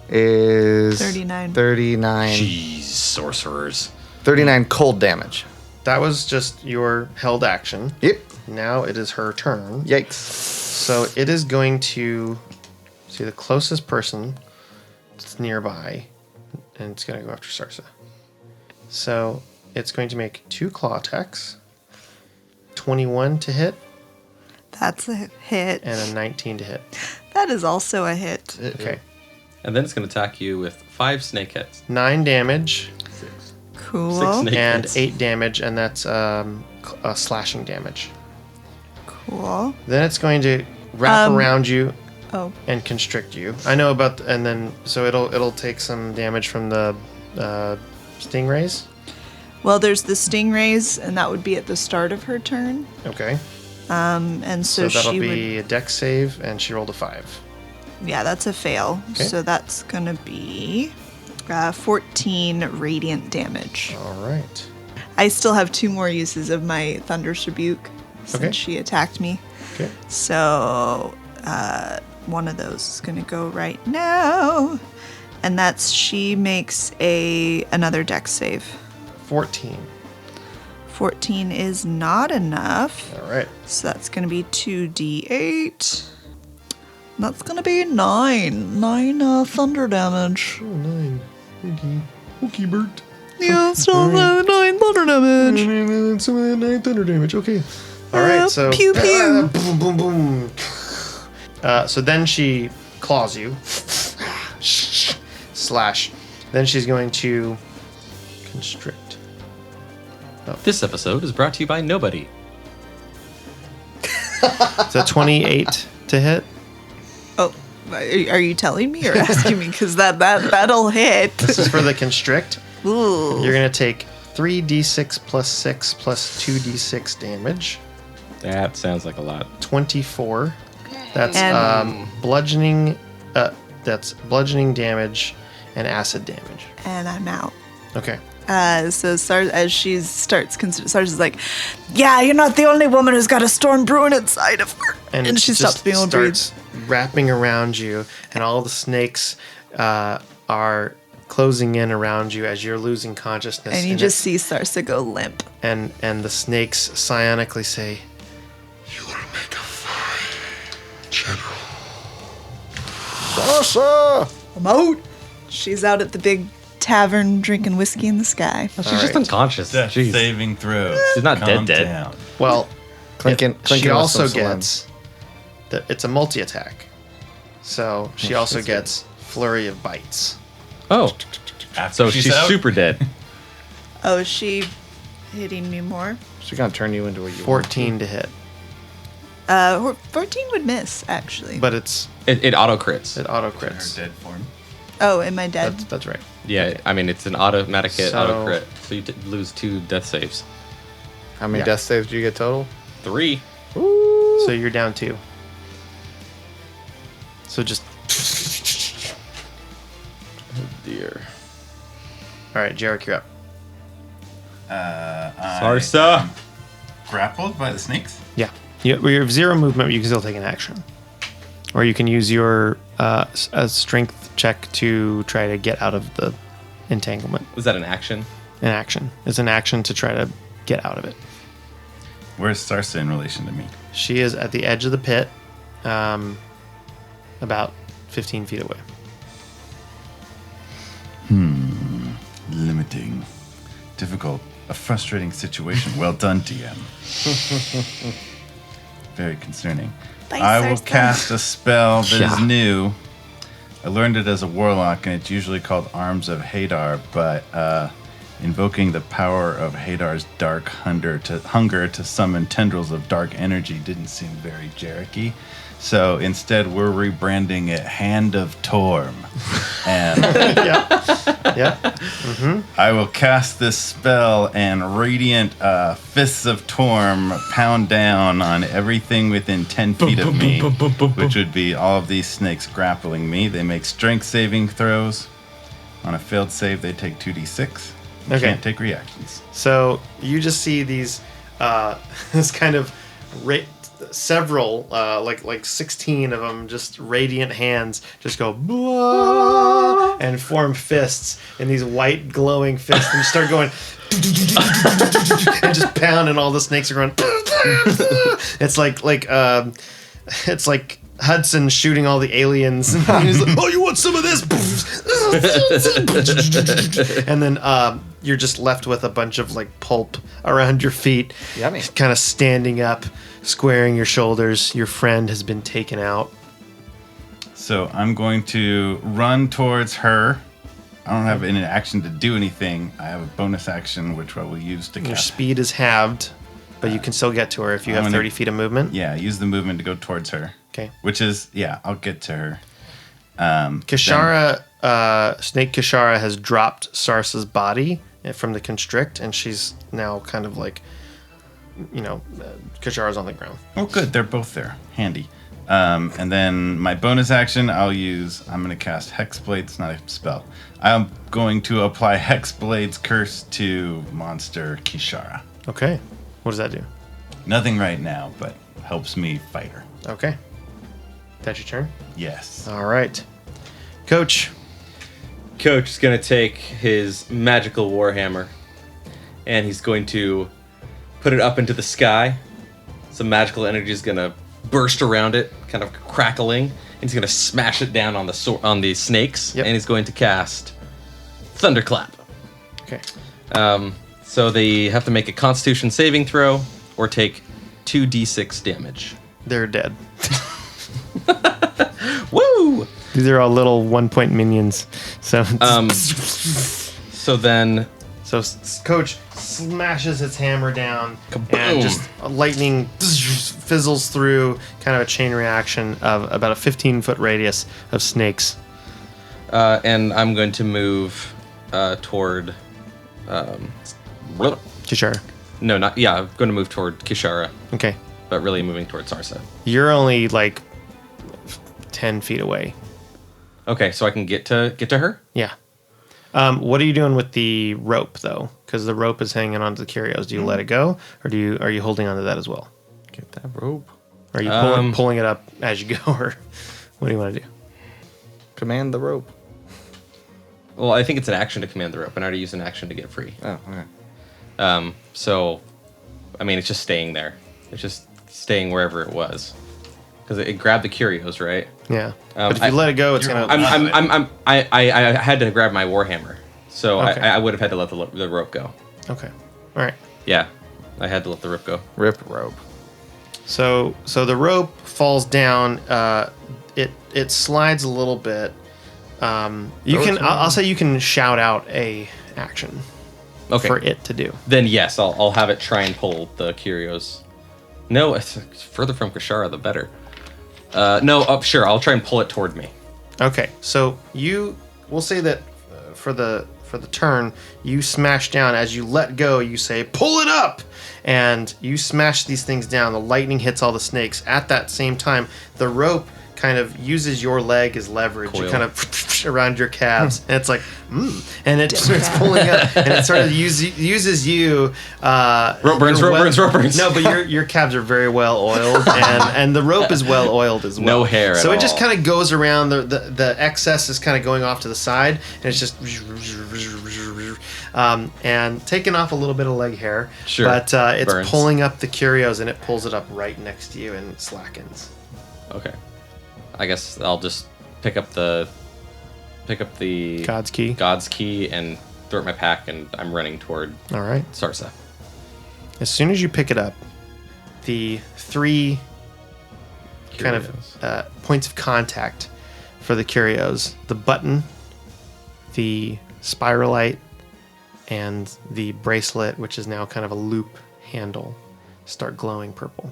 is 39. 39. Jeez, sorcerers. 39 cold damage. That was just your held action. Yep. Now it is her turn. Yikes. So it is going to see the closest person that's nearby, and it's going to go after Sarsa. So it's going to make 2 claw attacks, 21 to hit, That's a hit. and a 19 to hit. That is also a hit. Okay. And then it's going to attack you with 5 snake heads. 9 damage Cool. 6 snake and heads. 8 damage, and that's slashing damage. Cool. Then it's going to wrap around you Oh. and constrict you. I know about, and then so it'll take some damage from the stingrays. Well, there's the stingrays, and that would be at the start of her turn. Okay. And So so, that'll she be a dex save, and she rolled a 5. would. Yeah, that's a fail. Okay. So that's gonna be 14 radiant damage. All right. I still have 2 more uses of my Thunderous Rebuke since Okay. she attacked me. Okay. So one of those is gonna go right now, and that's she makes another dex save. 14. 14 is not enough, All right. so that's gonna be 2d8. That's gonna be 9 thunder damage. Oh, 9. Okay, Bert. Yeah, still 9 thunder damage. Some of that 9 thunder damage. Okay. All right. So Pew pew. boom, boom, boom. So then she claws you. Slash. Then she's going to constrict. This episode is brought to you by nobody. So 28 to hit. Oh, are you telling me or asking me? Because that'll hit. This is for the constrict. Ooh. You're going to take 3d6 plus 6 plus 2d6 damage. That sounds like a lot. 24. That's And- bludgeoning. That's bludgeoning damage and acid damage. And I'm out. Okay. So as she starts, Sarsa's like, "Yeah, you're not the only woman who's got a storm brewing inside of her." And it she stops just being able to breathe. starts wrapping around you, and all the snakes are closing in around you as you're losing consciousness. And you just see Sarsa go limp. and the snakes psionically say, You will make a fine general. Sarsa! I'm out. She's out at the big tavern drinking whiskey in the sky. She's just unconscious. Death Jeez. saving throws. She's not Calm dead. down. "Well, Clinking she with also some saline. gets it's a multi attack, so she also gets flurry of bites." Oh, After so she's out, super dead. Oh, is she hitting me more? She's gonna turn you into a 14 to hit, 14 would miss, actually. but it It auto crits. auto her crits. dead form. Oh, am I dead? That's right. Yeah, I mean it's an automatic hit, So- auto crit. So you lose 2 death saves. How many Yeah. death saves do you get total? 3. So you're down 2. So just Dear. all right, Jerik, you're up. Sarsa. Grappled by the snakes? Yeah, you have 0 movement, but you can still take an action, or you can use your a strength check to try to get out of the entanglement. Was that an action? An action. It's an action to try to get out of it. Where's Sarsa in relation to me? She is at the edge of the pit, about 15 feet away. limiting, difficult, a frustrating situation. Well done, DM. Very concerning. Bye, I will Sarsa. cast a spell that is Yeah. new. I learned it as a warlock, and it's usually called Arms of Hadar, but invoking the power of Hadar's dark hunger to summon tendrils of dark energy didn't seem very Jerik-y. So instead, we're rebranding it Hand of Torm. And Yeah. I will cast this spell, and radiant fists of Torm pound down on everything within 10 feet of me, which would be all of these snakes grappling me. They make strength saving throws. On a failed save, they take 2d6. You Okay. can't take reactions. So you just see these, this kind of several, like 16 of them, just radiant hands, just go "Blah," and form fists, and these white glowing fists, and you start going and just pound, and all the snakes are going. It's like Hudson shooting all the aliens, and he's like, "Oh, you want some of this?" And then you're just left with a bunch of like pulp around your feet, Yummy. kind of standing up, squaring your shoulders. Your friend has been taken out. So I'm going to run towards her. I don't have any action to do anything. I have a bonus action, which I will use to Your cast. speed is halved, but you can still get to her if you I'm have gonna- 30 feet of movement. Yeah, use the movement to go towards her. Okay. Which is, yeah, I'll get to her. Kishara, Snake Kishara has dropped Sarsa's body from the constrict, and she's now kind of like, Kishara's on the ground. Oh, good. They're both there. Handy. And then my bonus action, I'm going to cast Hexblade. It's not a spell. I'm going to apply Hexblade's curse to monster Kishara. Okay. What does that do? Nothing right now, but helps me fight her. Okay. That's your turn? Yes. All right. Coach. Coach is going to take his magical warhammer and he's going to put it up into the sky. Some magical energy is going to burst around it, kind of crackling, and he's going to smash it down on the snakes. Yep. And he's going to cast Thunderclap. Okay. So they have to make a Constitution saving throw or take 2d6 damage. They're dead. Woo! These are all little 1-point minions. So, So then Coach smashes his hammer down, Kaboom. and just lightning fizzles through, kind of a chain reaction of about a 15-foot radius of snakes. and I'm going to move toward Kishara. no, not yeah, I'm going to move toward Kishara, Okay. but really moving toward Sarsa. You're only like 10 feet away. Okay, so I can get to her? Yeah. What are you doing with the rope, though? Because the rope is hanging onto the curios. Do you let it go, or are you holding onto that as well? Get that rope. Are you pulling it up as you go, or what do you want to do? Command the rope. Well, I think it's an action to command the rope, and I already used an action to get free. Oh, okay. So, I mean, it's just staying there. It's just staying wherever it was, because it grabbed the curios, right? Yeah. But if you let it go, it's gonna. I had to grab my warhammer, so Okay. I would have had to let the rope go. Okay. All right. Yeah, I had to let the rope go. Rip rope. So the rope falls down. It slides a little bit. You can. I'll say you can shout out a action Okay. for it to do. Then yes, I'll have it try and pull the curios. No, it's further from Kishara, the better. No, sure, I'll try and pull it toward me. Okay. So we'll say that for the turn, you smash down. As you let go, you say, "Pull it up!" And you smash these things down. The lightning hits all the snakes. At that same time, the rope kind of uses your leg as leverage. Coil. You kind of around your calves, and it's like, and it starts pulling up, and it sort of uses you. Rope burns, your rope burns. No, but your calves are very well oiled, and the rope is well oiled as well. No hair So at it just all. kind of goes around. The excess is kind of going off to the side, and it's just and taking off a little bit of leg hair. Sure. But it's Burns. pulling up the curios, and it pulls it up right next to you and slackens. Okay. I guess I'll just pick up the God's key. God's key and throw it in my pack, and I'm running toward All right. Sarsa. As soon as you pick it up, the 3 kind of points of contact for the curios, the button, the spiralite, and the bracelet, which is now kind of a loop handle, start glowing purple.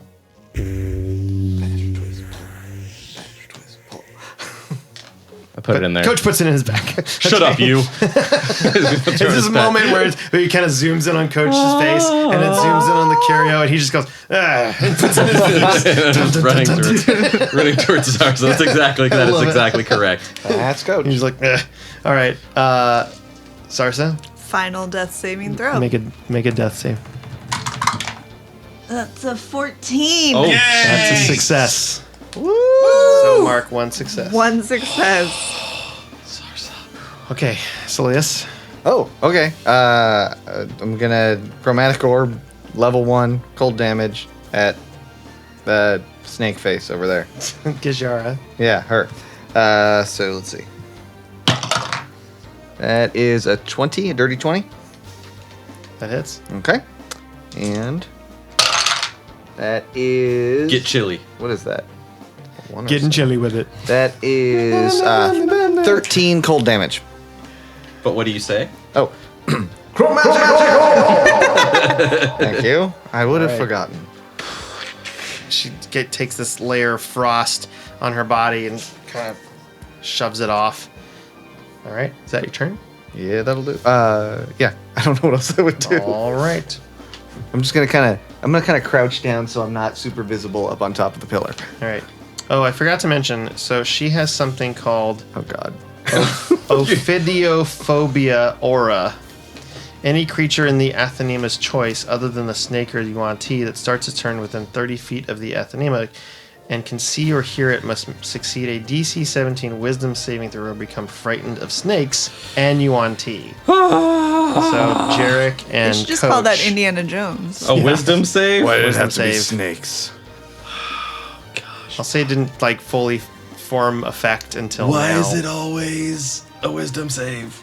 I put it in there. Coach puts it in his back. Shut up, you. It's this moment where he kind of zooms in on Coach's face, and it zooms in on the curio, and he just goes, and puts it in his face. running towards Sarsa. That's exactly that. Is exactly correct. That's Coach. He's like, all right, Sarsa, Final death saving throw. make a death save. That's a 14. Oh, That's a success. So mark 1 success. 1 success. Okay, Saeleas. Oh, okay. I'm gonna chromatic orb, level 1, cold damage at the snake face over there. Gijara. Yeah, her. So let's see. That is a 20, a dirty 20. That hits. Okay. And that is. get chilly. What is that? One or Getting something? chilly with it. That is 13 cold damage. But what do you say? Oh. Thank you. I would have Alright. forgotten. She takes this layer of frost on her body and kind of shoves it off. All right, is that your turn? Yeah, that'll do. Yeah. I don't know what else I would do. All right. I'm just gonna kind of crouch down so I'm not super visible up on top of the pillar. All right. Oh, I forgot to mention. So she has something called Oh God. Ophidiophobia aura. Any creature in the Athenema's choice, other than the snake or the Yuan-Ti, that starts its turn within 30 feet of the Athenema and can see or hear it must succeed a DC 17 Wisdom saving throw or become frightened of snakes and Yuan-Ti. So Jerik and You should just Coach. call that Indiana Jones. A wisdom save? Why did it Wisdom have to be save. snakes? I'll say it didn't like fully form effect until Why now. is it always a wisdom save?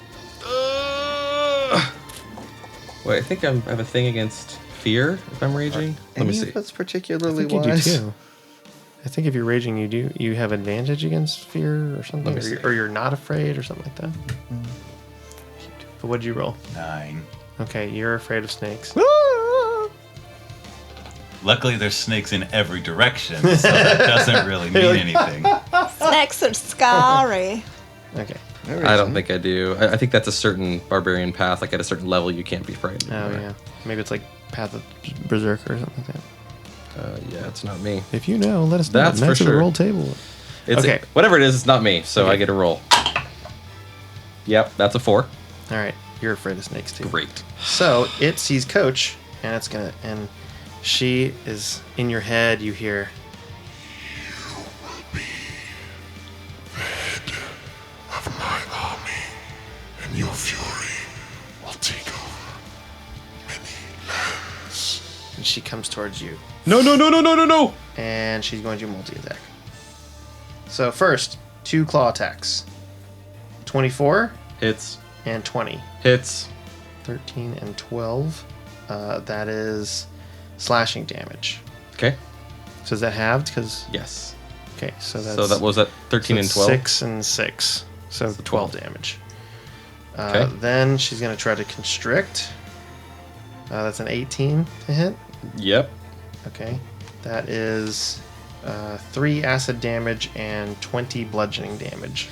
Wait, I think I have a thing against fear if I'm raging. Let me see. That's I particularly think you do wise. too. I think if you're raging, you have advantage against fear or something, Let me see. or you're not afraid or something like that. But what'd you roll? 9. Okay, you're afraid of snakes. Luckily, there's snakes in every direction, so that doesn't really mean anything. Snacks are scary. Okay. I don't think I do. I think that's a certain barbarian path. Like at a certain level, you can't be frightened. Oh yeah. Maybe it's like Path of Berserker or something like that. Yeah, it's not me. If you know, let us know. That's for Knights of the sure. Roll Table. It's Okay. whatever it is, it's not me. So Okay. I get a roll. Yep, that's a 4. All right, you're afraid of snakes too. Great. So it sees Coach, and it's gonna, and she is in your head. You hear, Of my army, and your fury will take over many lands. and she comes towards you, No, no, no, no, no, no, no. and she's going to multi-attack. So first, 2 claw attacks, 24 Hits. and 20, Hits. 13 and 12. That is slashing damage. Okay. So is that halved? Because Yes. okay, so that's So that was at 13 and 12. 6 and 6. So 12 damage. Okay. Then she's going to try to constrict. That's an 18 to hit. Yep. Okay. That is 3 acid damage and 20 bludgeoning damage.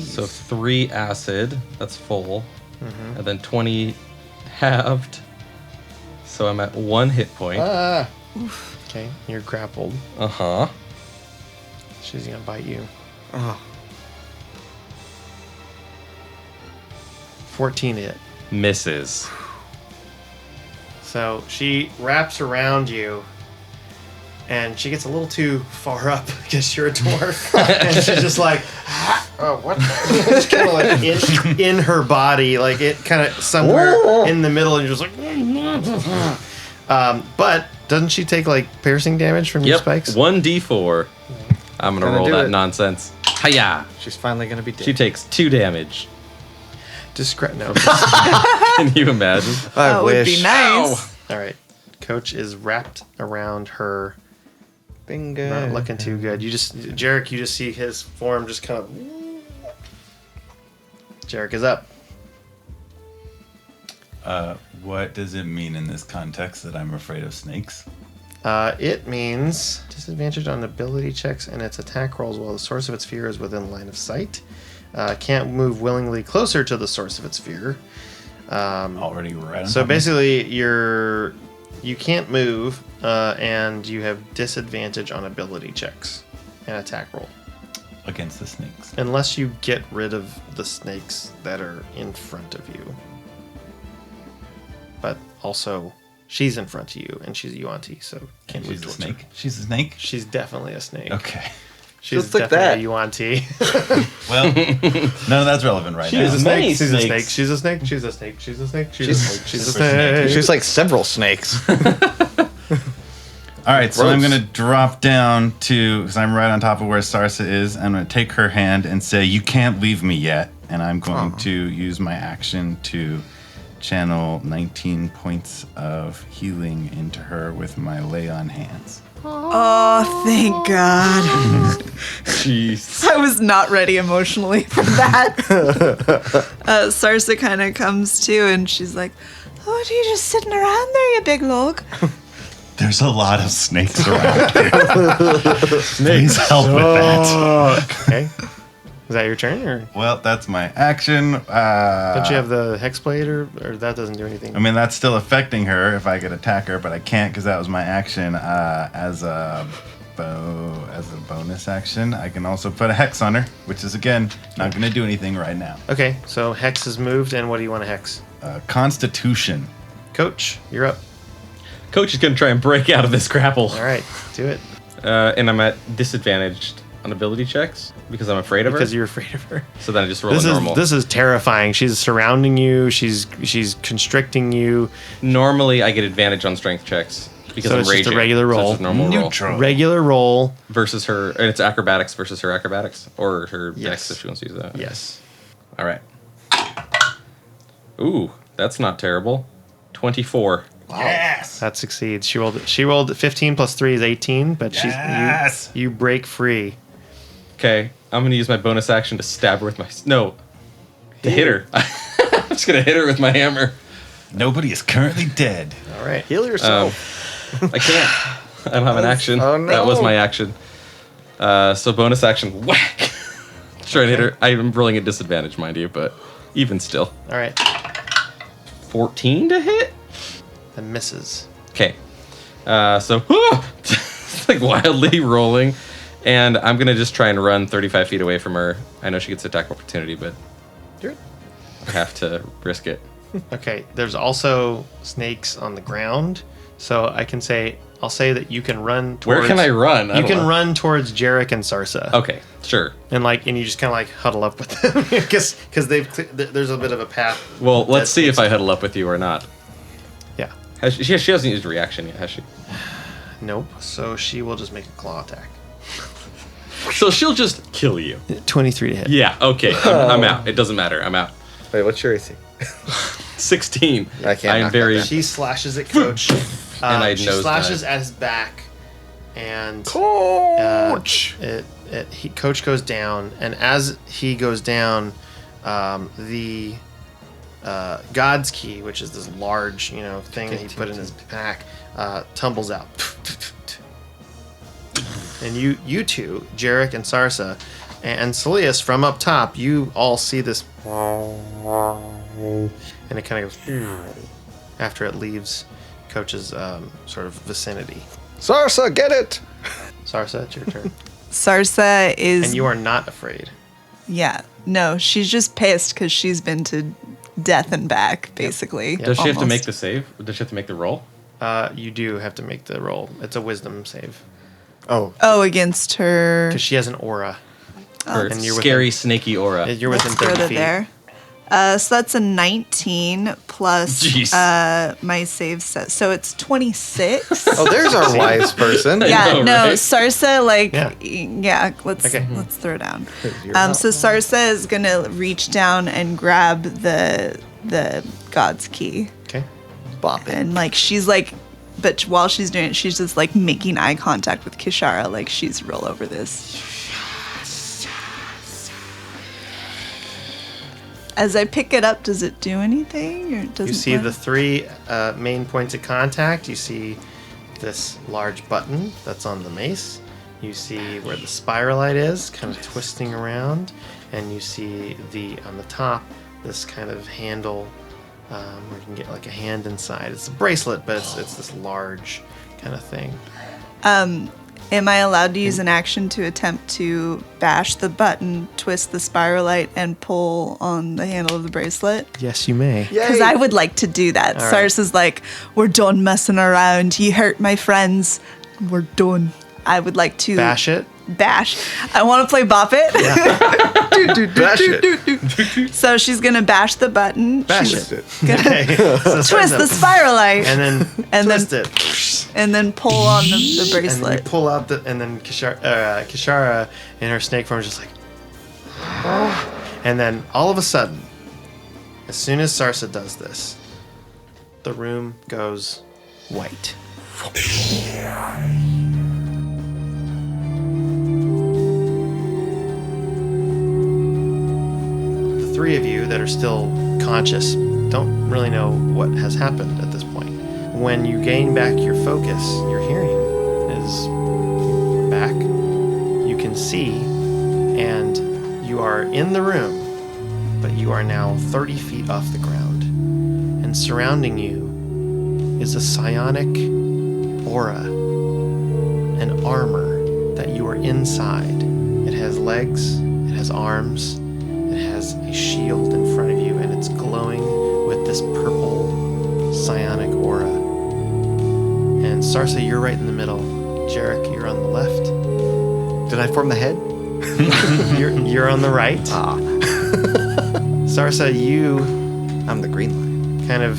So 3 acid. That's full. Mm-hmm. And then 20 halved. So I'm at 1 hit point. Okay. You're grappled. Uh-huh. She's going to bite you. Oh. 14 hit. Misses. So she wraps around you, and she gets a little too far up because you're a dwarf, and she's just like, oh, what? It's kind of like in her body, like it kind of somewhere in the middle, and you're just like, but doesn't she take like piercing damage from your Yep. spikes? 1d4. I'm gonna Gonna roll do that it. nonsense. Hiya! She's finally gonna be dead. She takes 2 damage. No. Can you imagine? I That wish. would be nice. All right. Coach is wrapped around her. Bingo. Not looking too good. Jerik, you just see his form just kind of. Jerik is up. What does it mean in this context that I'm afraid of snakes? It means disadvantage on ability checks and its attack rolls while the source of its fear is within line of sight. Can't move willingly closer to the source of its fear. Already right. So basically, you can't move, and you have disadvantage on ability checks and attack roll. Against the snakes. Unless you get rid of the snakes that are in front of you. But also, she's in front of you, and she's a Yuan-Ti, so can't move She's a towards snake. her. She's a snake? She's definitely a snake. Okay. She's Just like definitely that. a Yuan-Ti. Well, none of that's relevant right now. She's a snake. She's a Snakes. snake. She's a snake. She's a snake. She's a snake. She's a She's- snake. She's a Super snake. snake. She's like several snakes. All right, so I'm Gross. going to drop down to, because I'm right on top of where Sarsa is. I'm going to take her hand and say, "You can't leave me yet." And I'm going to use my action to channel 19 points of healing into her with my lay on hands. Oh, thank God. Jeez. I was not ready emotionally for that. Sarsa kind of comes to and she's like, "What are you just sitting around there, you big log?" There's a lot of snakes around here. Please help with that. Okay. Is that your turn, or Well, that's my action. don't you have the hex blade, or that doesn't do anything? I mean, that's still affecting her if I could attack her, but I can't because that was my action as a bonus action. I can also put a hex on her, which is, again, not going to do anything right now. Okay, so hex is moved, and what do you want to hex? Constitution. Coach, you're up. Coach is going to try and break out of this grapple. All right, do it. And I'm at disadvantaged on ability checks because I'm afraid of her. Because you're afraid of her. So then I just roll a normal. This is terrifying. She's surrounding you. She's constricting you. Normally, I get advantage on strength checks because So I'm it's just a raging. regular So it's roll. just a normal Neutral. Regular roll. versus her, and it's acrobatics versus her acrobatics or her Yes. dex if she wants to use that. Yes. All right. Ooh, that's not terrible. 24. Yes. That succeeds. She rolled 15 plus 3 is 18, but Yes. you break free. Okay, I'm gonna use my bonus action to stab her with my to hit her. I'm just gonna hit her with my hammer. Nobody is currently dead. All right. Heal yourself. I can't. I don't have an action. Oh, no. That was my action. So bonus action, whack. Try and hit her. I'm rolling at disadvantage, mind you, but even still. All right. 14 to hit. That misses. Okay. So it's like wildly rolling, and I'm gonna just try and run 35 feet away from her. I know she gets attack opportunity, but I have to risk it. Okay. There's also snakes on the ground, so I'll say that you can run towards... Where can I run? You can run towards Jerik and Sarsa. Okay, sure. And you just kind of huddle up with them because there's a bit of a path. Well, let's that see if I takes- huddle up with you or not. Yeah. She hasn't used reaction yet, has she? Nope. So she will just make a claw attack. So she'll just kill you. 23 to hit. Yeah. Okay. I'm out. It doesn't matter. I'm out. Wait, what's your AC? 16. I can't I'm knock very. that She slashes at Coach. And I she nosedive. slashes at his back, and Coach! Coach goes down, and as he goes down, the God's key, which is this large, thing that he put in his pack, tumbles out. And you two, Jerik and Sarsa, and Saeleas from up top, you all see this, and it kind of goes after it leaves Coach's sort of vicinity. Sarsa, get it! Sarsa, it's your turn. Sarsa is. And you are not afraid. Yeah. No, she's just pissed because she's been to death and back, basically. Does she have to almost. make the save? Does she have to make the roll? You do have to make the roll. It's a wisdom save. Oh, Oh, against her. Because she has an aura. Or And you're scary, snaky aura? You're within Let's 30 throw that feet. there. So that's a 19 plus Jeez. my save set. So it's 26. oh, there's our wise person. Yeah, know, no, right? Yeah. let's Okay. let's throw down. You're out. So Sarsa is gonna reach down and grab the the God's key. Okay. Bop it. And like she's like, but while she's doing it, she's just like making eye contact with Kishara, like she's real over this. As I pick it up, does it do anything, or it doesn't? You see work? the 3 main points of contact. You see this large button that's on the mace. You see where the spiralite is, kind of twisting around, and you see on the top this kind of handle where you can get like a hand inside. It's a bracelet, but it's this large kind of thing. Am I allowed to use an action to attempt to bash the button, twist the spiralite, and pull on the handle of the bracelet? Yes, you may. Because I would like to do that. All right. Sarsa's like, we're done messing around. You hurt my friends. We're done. I would like to Bash it. bash. I want to play Bop It. Bash it. So she's gonna bash the button. Bash She's it. gonna Okay. So twist the spiralite and then twist it. and then pull on the And then you bracelet. pull out and then Kishara in her snake form is just like, and then all of a sudden, as soon as Sarsa does this, the room goes white. The 3 of you that are still conscious don't really know what has happened at this point. When you gain back your focus, your hearing is back. You can see, and you are in the room, but you are now 30 feet off the ground. And surrounding you is a psionic aura, an armor that you are inside. It has legs, it has arms, it has a shield in front of you, and it's glowing with this purple psionic aura. And Sarsa, you're right in the middle. Jerik, you're on the left. Did I form the head? You're on the right. Ah, Sarsa, you I'm the green line. kind of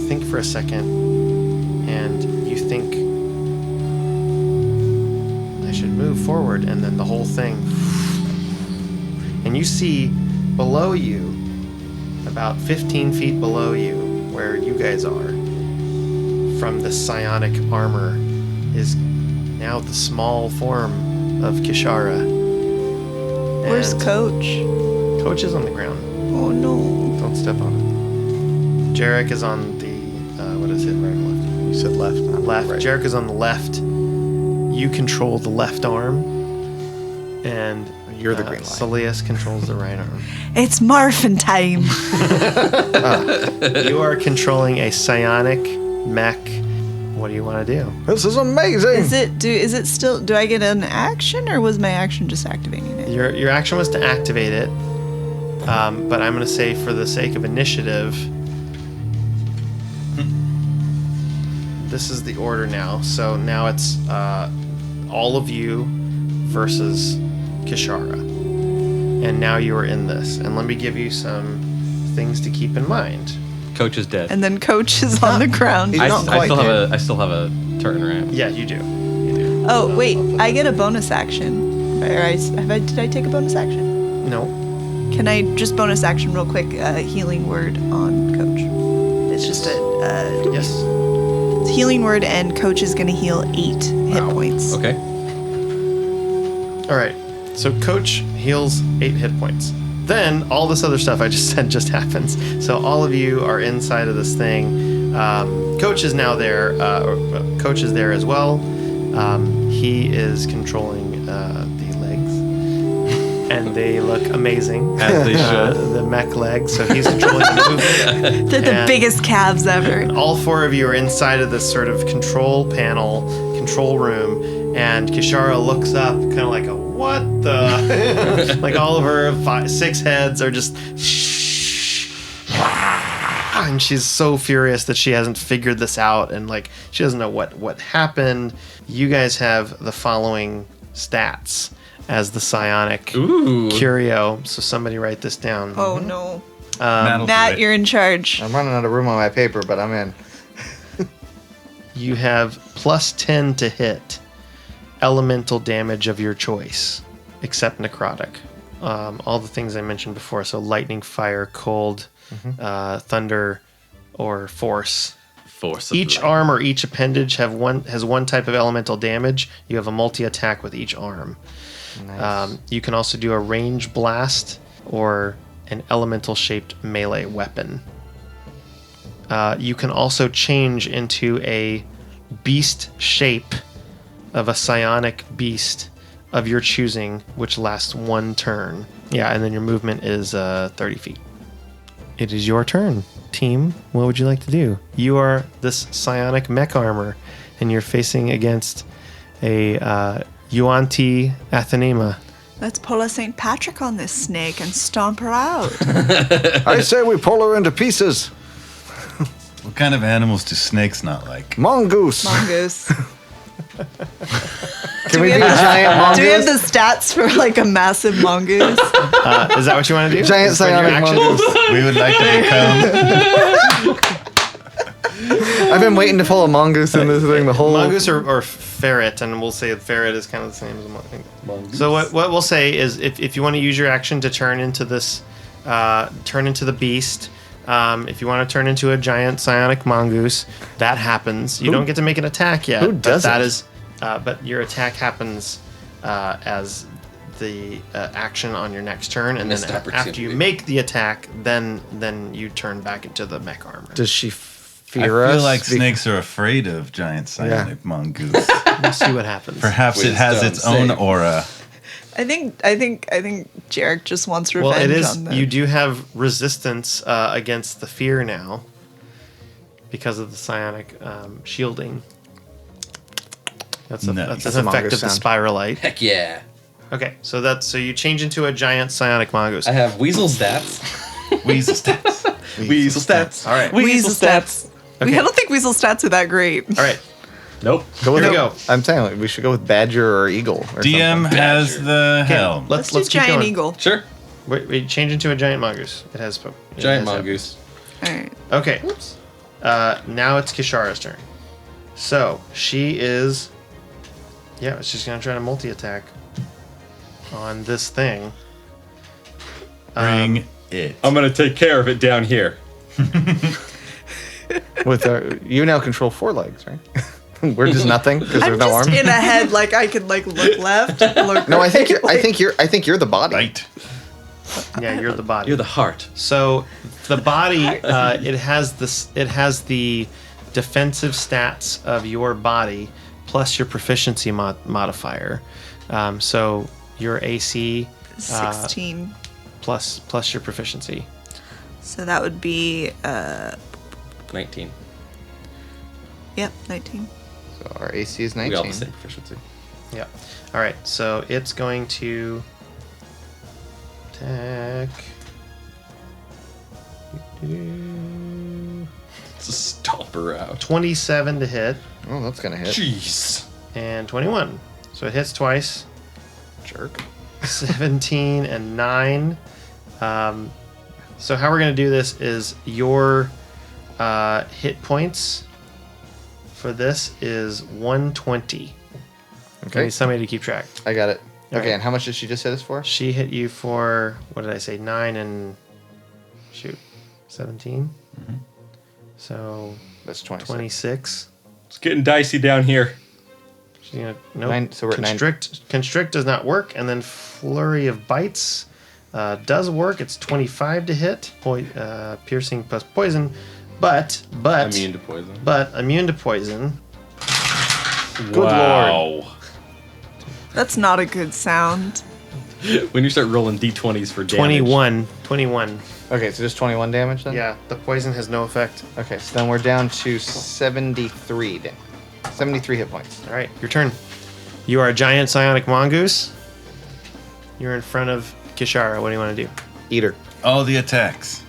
think for a second, and you think, I should move forward, and then the whole thing. And you see below you, about 15 feet below you, where you guys are, from the psionic armor, is now the small form of Kishara. Where's And Coach? Coach is on the ground. Oh no. Don't step on it. Jerik is on the, what is it, right or left? You said left. I'm Left. Right. Jerik is on the left. You control the left arm. And You're the green line. Saeleas controls the right arm. It's Marfin time. You are controlling a psionic mech. What do you want to do? This is amazing. Is it still, do I get an action, or was my action just activating it? Your action was to activate it. But I'm going to say, for the sake of initiative, this is the order now. So now it's all of you versus Kishara. And now you are in this. And let me give you some things to keep in mind. Coach is dead. And then Coach is on the ground. He's not quite I still have a turn, right? Yeah, you do. You do. Oh wait, I get a bonus action. Did I take a bonus action? No. Can I just bonus action real quick? Healing word on Coach. It's just a Yes. it's a healing word, and Coach is gonna heal 8 hit points. Okay. All right. So Coach heals 8 hit points. Then all this other stuff I just said just happens. So all of you are inside of this thing. Coach is now there. Coach is there as well. He is controlling the legs, and they look amazing. As they should. The mech legs. So he's controlling the movement. They're the And- biggest calves ever. And all 4 of you are inside of this sort of control panel, control room, and Kishara looks up, kind of like a what the? Like all of her 6 heads are just. And she's so furious that she hasn't figured this out, and like she doesn't know what happened. You guys have the following stats as the psionic Ooh. curio. So somebody write this down. Oh no. That'll do Matt, it. you're in charge. I'm running out of room on my paper, but I'm in. You have +10 to hit elemental damage of your choice, except necrotic. All the things I mentioned before, so lightning, fire, cold, thunder, or force. Force of Each light. arm or each appendage has one type of elemental damage. You have a multi-attack with each arm. Nice. You can also do a range blast or an elemental-shaped melee weapon. You can also change into a beast shape of a psionic beast of your choosing, which lasts 1 turn. Yeah, and then your movement is 30 feet. It is your turn, team. What would you like to do? You are this psionic mech armor, and you're facing against a Yuan-Ti Athenema. Let's pull a St. Patrick on this snake and stomp her out. I say we pull her into pieces. What kind of animals do snakes not like? Mongoose. Mongoose. Can we we be have- giant Do we have mongoose? the stats for like a massive mongoose? Is that what you want to do? Giant Spend your psionic action? mongoose. We would like to become. I've been waiting to pull a mongoose in this thing the whole. Mongoose or ferret, and we'll say ferret is kind of the same as a mongoose. So what we'll say is if you want to use your action to turn into this, turn into the beast. If you want to turn into a giant psionic mongoose, that happens. You don't get to make an attack yet. Who but doesn't? that is, but your attack happens as the action on your next turn, and Missed then after opportunity. you make the attack, then you turn back into the mech armor. Does she I fear us? feel like Be- snakes are afraid of giant psionic mongoose. We'll see what happens. Perhaps it has Wisdom its own save. aura. I think Jerik just wants Well, revenge it is. on them. You do have resistance against the fear now because of the psionic shielding. That's Nice. an That's a effect mongoose of the sound. spiralite. Heck yeah. Okay, so you change into a giant psionic mongoose. I have weasel stats. Weasel stats. Weasel stats. All right. Weasel stats. Okay. I don't think Weasel stats are that great. All right, Nope. Go with Here we it. go. I'm saying like, we should go with badger or eagle. Or DM something. has the helm. Let's let's do keep giant going. eagle. Sure. Wait, change into a giant mongoose. It has Giant mongoose. All right. Okay. Now it's Kishara's turn. So she is. Yeah, she's gonna try to multi-attack on this thing. Bring it. I'm gonna take care of it down here. With our, you now control 4 legs, right? We're just nothing because I'm there's no just arm. in a head, like I could like look left, look No, I think right, you're. like- I think you're the body. Right. Yeah, you're the body. You're the heart. So the body, it has this. It has the defensive stats of your body plus your proficiency modifier. So your AC 16. plus your proficiency. So that would be 19. yep, 19. So our AC is We all have 19. the same proficiency. Yeah. All right. So it's going to attack. It's a stomper out. 27 to hit Oh, that's gonna hit. Jeez. and 21. So it hits twice. Jerk. 17 and 9. So how we're going to do this is your hit points for this is 120. I Okay. need somebody to keep track. I got it. Okay, Okay. and how much did she just hit us for? She hit you for, what did I say, 9 and, 17? So That's 26. 26. It's getting dicey down here. She's gonna, nope. Nine- so we're at 9. Constrict does not work, and then Flurry of Bites does work. It's 25 to hit, piercing plus poison, but Immune to poison. but immune to poison. Good lord. That's not a good sound. When you start rolling d20s for damage. 21. Okay, so just 21 damage then? Yeah, the poison has no effect. Okay, so then we're down to 73. 73 hit points. All right, your turn. You are a giant psionic mongoose. You're in front of Kishara. What do you want to do? Eater. All the attacks.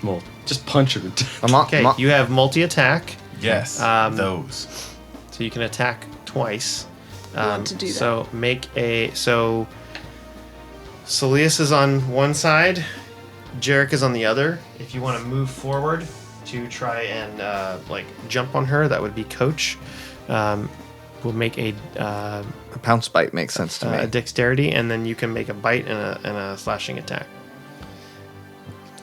Well, just punch her. Okay, you have multi-attack, Yes. so Those. you can attack twice. want to do that. So make a Saeleas is on one side, Jerik is on the other. If you want to move forward to try and jump on her, that would be Coach. We'll make a pounce bite makes sense to me. dexterity, and then you can make a bite and a slashing attack.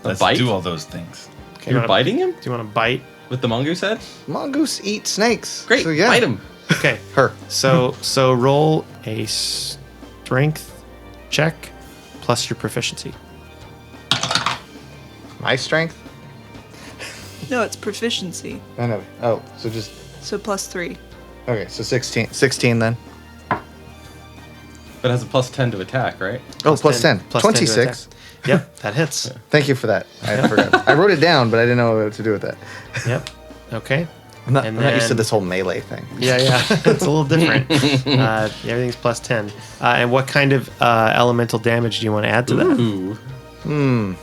Let's bite? do all those things. Okay, You're biting him Do you want to bite? with the mongoose head? Mongoose eat snakes. Great, So, yeah. bite him. Okay. Her. So roll a strength check plus your proficiency. My strength? No, it's proficiency. I know. Oh, so just. So +3. Okay, so 16. 16 then. But it has a +10 to attack, right? Oh, plus 10. Plus 10 to 26. attack. Yep, that hits. Thank you for that. I forgot. I wrote it down, but I didn't know what to do with that. Yep. Okay. I'm not, And I'm not used to then- this whole melee thing. Yeah, it's a little different. Everything's plus 10. And what kind of elemental damage do you want to add to that? Ooh.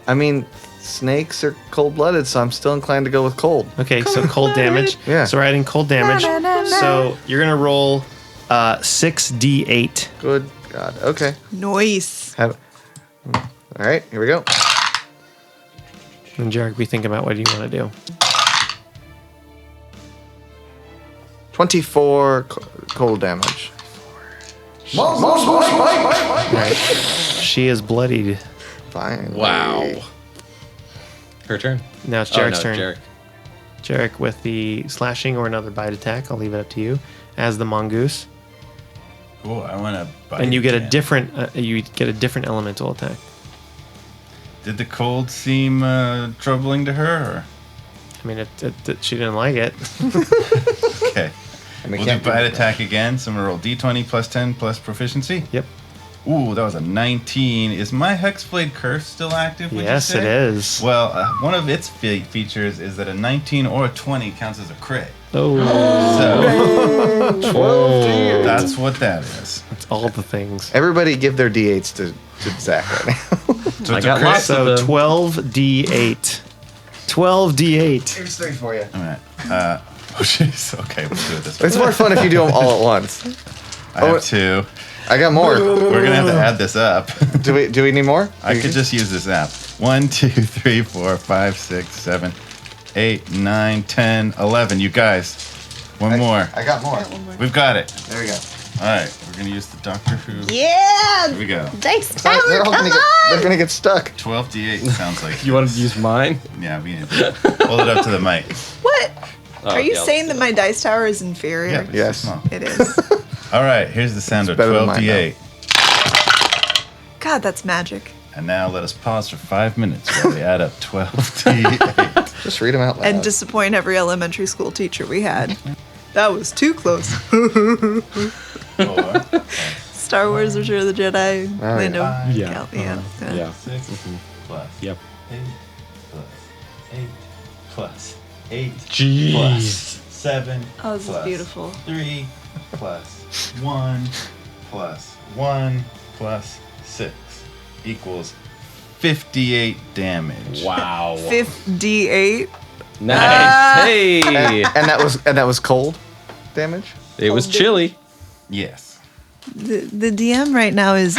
I mean, snakes are cold-blooded, so I'm still inclined to go with cold. Okay, so cold damage. Yeah. So we're adding cold damage. So you're going to roll 6d8. Good God. Okay. Nice. Have. All right, here we go. And Jerik, we think about what do you want to do. 24 cold damage. Right. She is bloodied. Fine. Wow. Her turn. Now it's Oh, Jerik's no, turn. Jerik. Jerik with the slashing or another bite attack. I'll leave it up to you. As the mongoose. Cool. I want to bite. And you get a again. different elemental attack. Did the cold seem troubling to her? I mean, she didn't like it. Or? Okay. And we We'll do can't do bite that. attack again. So I'm gonna roll d20 plus 10 plus proficiency. Yep. Ooh, that was a 19. Is my Hexblade Curse still active? Would Yes, you it say? is. Well, one of its features is that a 19 or a 20 counts as a crit. Oh, So that's what that is. it's all the things. Everybody give their d8s to Zach right now. So I it's a got crit. lots of So them. 12d8. 12d8. Here's 3 for you. All right. Oh, jeez. Okay, we'll do it this way. It's more fun if you do them all at once. I have 2. I got more. We're gonna have to add this up. Do we need more? I could just use this app. 1, 2, 3, 4, 5, 6, 7, 8, 9, 10, 11. You guys, one more. I got more. We've got it. There we go. All right, we're gonna use the Doctor Who. Yeah. Here we go. Dice They're power. all they're gonna get stuck. 12d8 sounds like. You want to use mine? Yeah, we need to hold it up to the mic. What? Are you yeah, saying let's that do my dice tower is inferior? Yeah, but it's Yes. small. It is. All right, here's the sound of better than mine, 12d8. God, that's magic. And now let us pause for 5 minutes while we add up 12d8. Just read them out loud. And disappoint every elementary school teacher we had. That was too close. 4, Star Wars, Return of the Jedi. Oh, Lando. Yeah. Yeah. Yeah. 6 plus Yep. 8 plus 8 plus 8 Jeez. plus 7 Oh, this is plus beautiful. 3 plus 1 plus 1 plus 6 equals 58 damage. Wow. 58. Nice. Hey. and that was cold damage. It was chilly. Yes. The DM right now is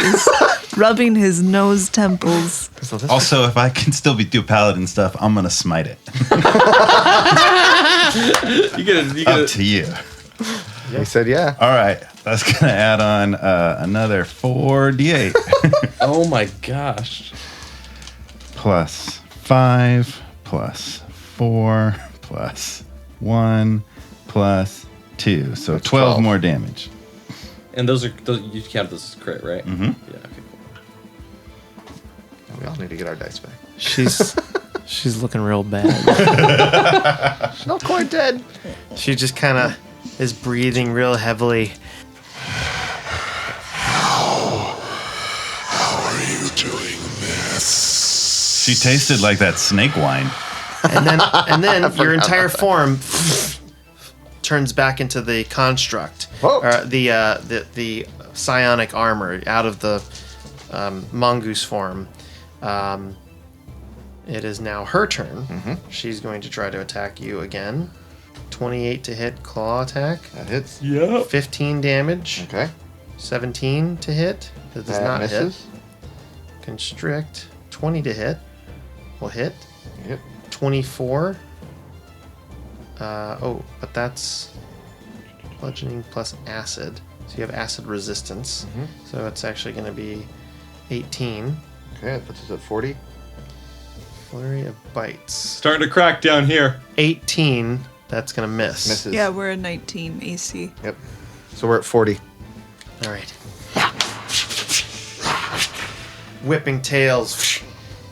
rubbing his nose temples. Also, if I can still do paladin stuff, I'm gonna smite it. You get Up to you. He said, "Yeah." All right, that's gonna add on another 4d8 Oh my gosh. plus 5 plus 4 plus 1 plus 2, so That's 12 12. more damage. And those you count those as crit, right? Mm-hmm. Yeah. Okay. Cool. We all need to get our dice back. She's looking real bad. She's not quite dead. She just kind of is breathing real heavily. How are you doing this? She tasted like that snake wine. And then your entire form turns back into the construct, Whoa. or the psionic armor out of the mongoose form. It is now her turn. She's going to try to attack you again. 28 to hit, claw attack. That hits. 15 damage. Okay. 17 to hit. That does That not misses. hit. Constrict. 20 to hit. Will hit. Yep. 24. But that's bludgeoning plus acid. So you have acid resistance. So it's actually going to be 18. Okay, that puts us at 40. Flurry of bites. Starting to crack down here. 18. That's gonna miss. Misses. Yeah, we're a 19 AC. Yep. So we're at 40. All right. Whipping tails,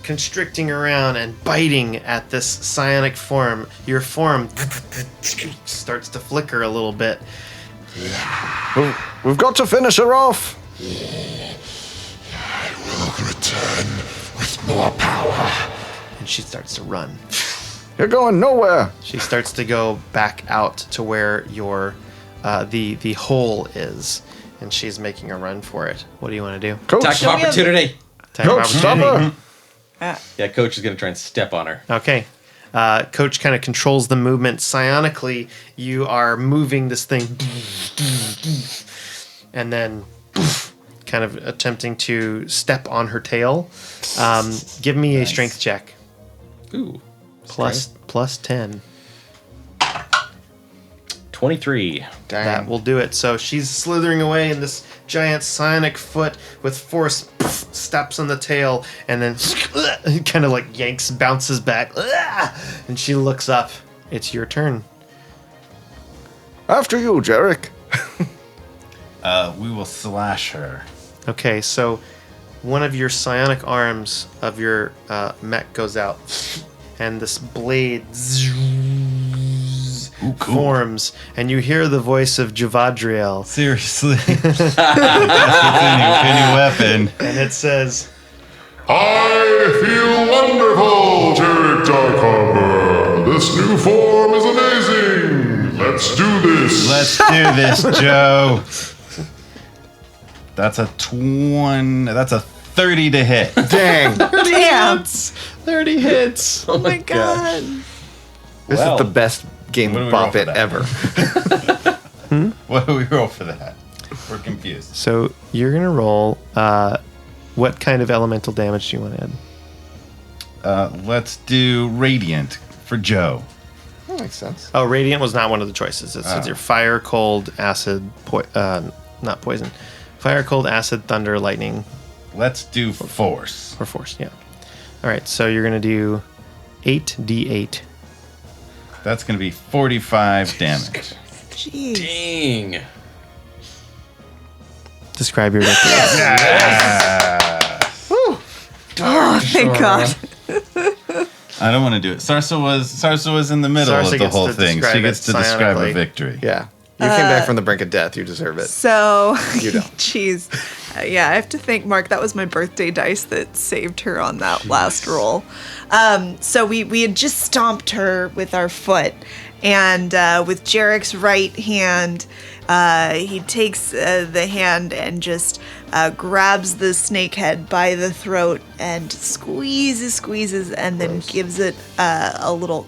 constricting around and biting at this psionic form. Your form starts to flicker a little bit. We've got to finish her off. I will return with more power. And she starts to run. You're going nowhere. She starts to go back out to where your the hole is, and she's making a run for it. What do you want to do? Coach, Attack of opportunity. Attack of Coach, stop opportunity. her. Yeah, Coach is going to try and step on her. Okay. Coach kind of controls the movement. Psionically, you are moving this thing, and then kind of attempting to step on her tail. Give me a strength check. Ooh. Plus 10. 23. Dang. That will do it. So she's slithering away, and this giant psionic foot with force steps on the tail, and then kind of like bounces back, and she looks up. It's your turn. After you, Jerik. We will slash her. Okay, so one of your psionic arms of your mech goes out, and this blade forms, and you hear the voice of Javadriel, Seriously. That's any weapon. and it says, I feel wonderful, Jerik Darkhammer. This new form is amazing. Let's do this. Let's do this, Joe. That's a 30 to hit. Dang. Damn! 30 hits. Oh my god. This Wow. is the best game What do we bop roll for it that? ever. What do we roll for that? We're confused. So you're gonna roll. What kind of elemental damage do you want to add? Let's do radiant for Joe. That makes sense. Oh, radiant was not one of the choices. It's your fire, cold, acid, not poison. Fire, cold, acid, thunder, lightning, Let's do force. or force. Yeah. All right. So you're gonna do 8d8. That's going to be 45 damage. Jeez. Dang. Describe your victory. Oh, thank God. I don't want to do it. Sarsa was in the middle Sarsa of the gets whole to thing. describe She gets it to describe a psionically. victory. Yeah. You came back from the brink of death. You deserve it. So, You don't. jeez. Yeah, I have to thank Mark. That was my birthday dice that saved her on that last roll. So we had just stomped her with our foot. And with Jerik's right hand, he takes the hand and just grabs the snake head by the throat and squeezes, and then gives it a little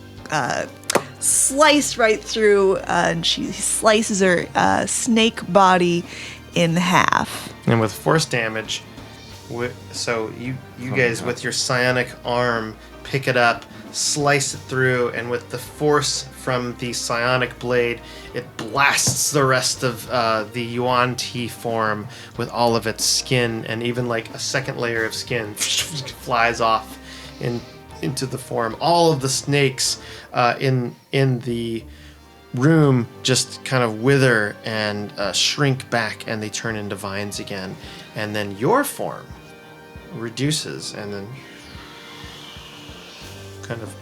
slice right through, and she slices her snake body in half. And with force damage, so you guys with your psionic arm pick it up, slice it through, and with the force from the psionic blade, it blasts the rest of the Yuan-Ti form with all of its skin, and even like a second layer of skin flies off into the form. All of the snakes in the room just kind of wither and shrink back, and they turn into vines again. And then your form reduces and then kind of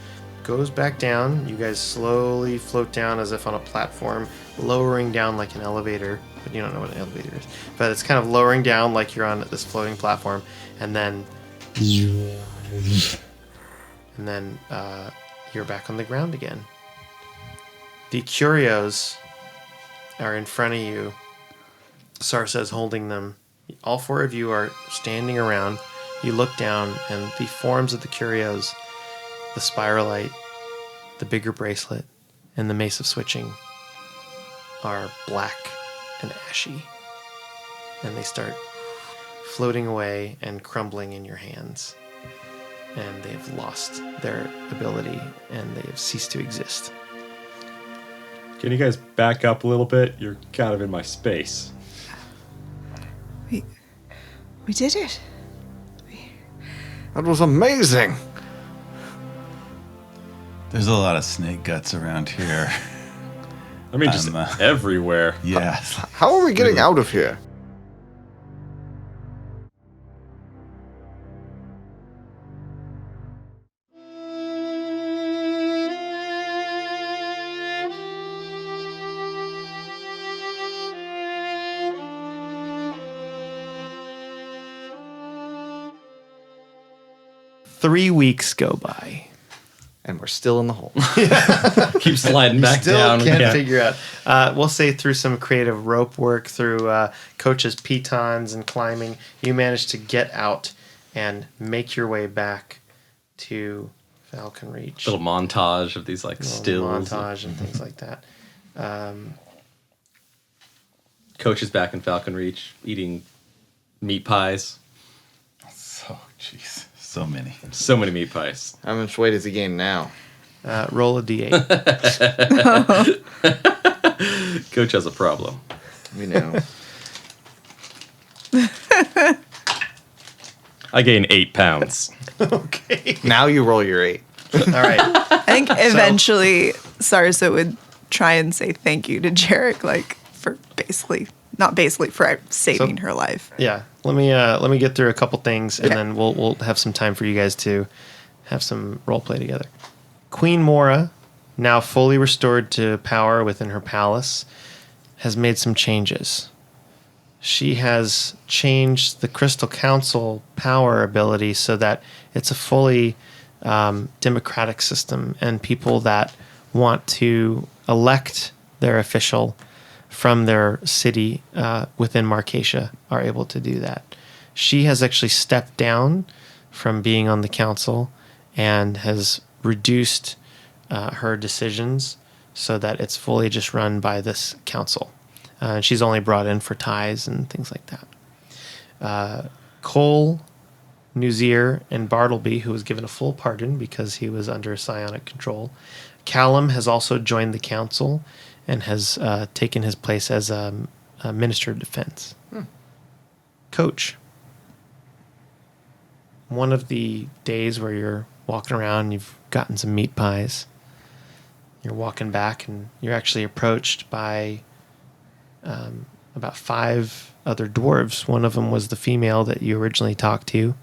goes back down. You guys slowly float down as if on a platform, lowering down like an elevator, but you don't know what an elevator is. But it's kind of lowering down like you're on this floating platform, and then you're back on the ground again. The curios are in front of you. Sarsa is holding them. All four of you are standing around. You look down, and the forms of the curios, the spiralite, the bigger bracelet, and the mace of switching are black and ashy. And they start floating away and crumbling in your hands. And they have lost their ability, and they have ceased to exist. Can you guys back up a little bit? You're kind of in my space. We did it. That was amazing. There's a lot of snake guts around here. I mean, just everywhere. Yes. How are we getting out of here? Three weeks go by. And we're still in the hole. Keep sliding back Still down. can't Yeah. figure out. We'll say through some creative rope work, through Coach's pitons and climbing, you managed to get out and make your way back to Falcon Reach. Little montage of these like Little stills. montage and things like that. Coach is back in Falcon Reach eating meat pies. So, jeez. So many. So many meat pies. How much weight has he gained now? Roll a d8. Coach has a problem. We know. I gain 8 pounds. Okay. Now you roll your 8. All right. I think eventually Sarsa would try and say thank you to Jerik, like for for saving her life. Yeah. Let me get through a couple things, and then we'll have some time for you guys to have some role play together. Queen Mora, now fully restored to power within her palace, has made some changes. She has changed the Crystal Council power ability so that it's a fully democratic system, and people that want to elect their official from their city within Marcessa are able to do that. She has actually stepped down from being on the council and has reduced her decisions so that it's fully just run by this council. She's only brought in for ties and things like that. Cole, Nuzir, and Bartleby, who was given a full pardon because he was under psionic control. Callum has also joined the council and has taken his place as a Minister of Defense. Coach, one of the days where you're walking around, you've gotten some meat pies. You're walking back, and you're actually approached by about 5 other dwarves. One of them was the female that you originally talked to.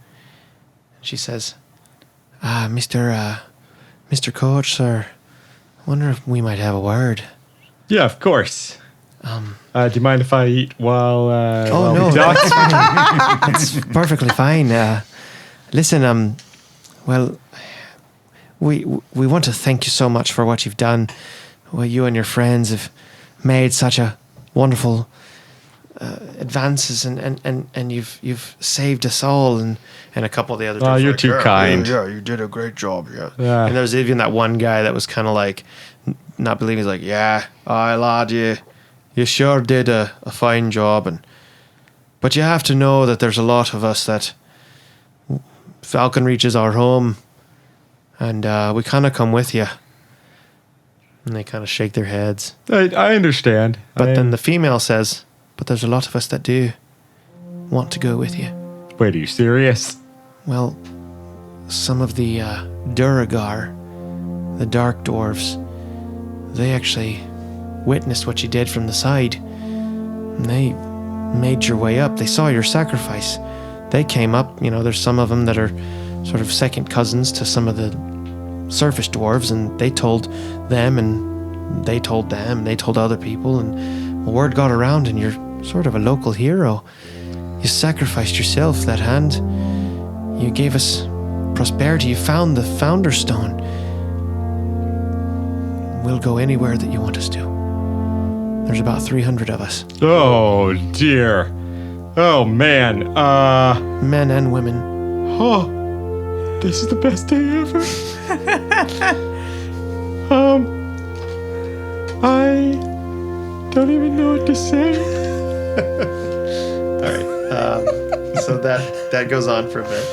She says, Mr. Coach, sir, I wonder if we might have a word. Yeah, of course. Do you mind if I eat while No, we talk? that's fine. That's perfectly fine. Listen, well, we want to thank you so much for what you've done. Well, you and your friends have made such a wonderful advances, and you've saved us all, and a couple of the other. Oh, you're too kind. Yeah, you did a great job. Yeah. Yeah. And there was even that one guy that was kind of like not believing. He's like, yeah, aye, lad, you sure did a fine job, but you have to know that there's a lot of us that Falcon Reach is our home, and we kind of come with you. And they kind of shake their heads. I understand. But then the female says, but there's a lot of us that do want to go with you. Wait, are you serious? Well, some of the Duragar, the Dark Dwarves, they actually witnessed what you did from the side. And they made your way up. They saw your sacrifice. They came up. There's some of them that are sort of second cousins to some of the surface dwarves, and they told them, and they told them, and they told other people, and word got around, and you're sort of a local hero. You sacrificed yourself that hand. You gave us prosperity. You found the Founder Stone. We'll go anywhere that you want us to. There's about 300 of us. Oh, dear. Oh, man. Men and women. Oh, this is the best day ever. I don't even know what to say. All right. So that goes on for a bit.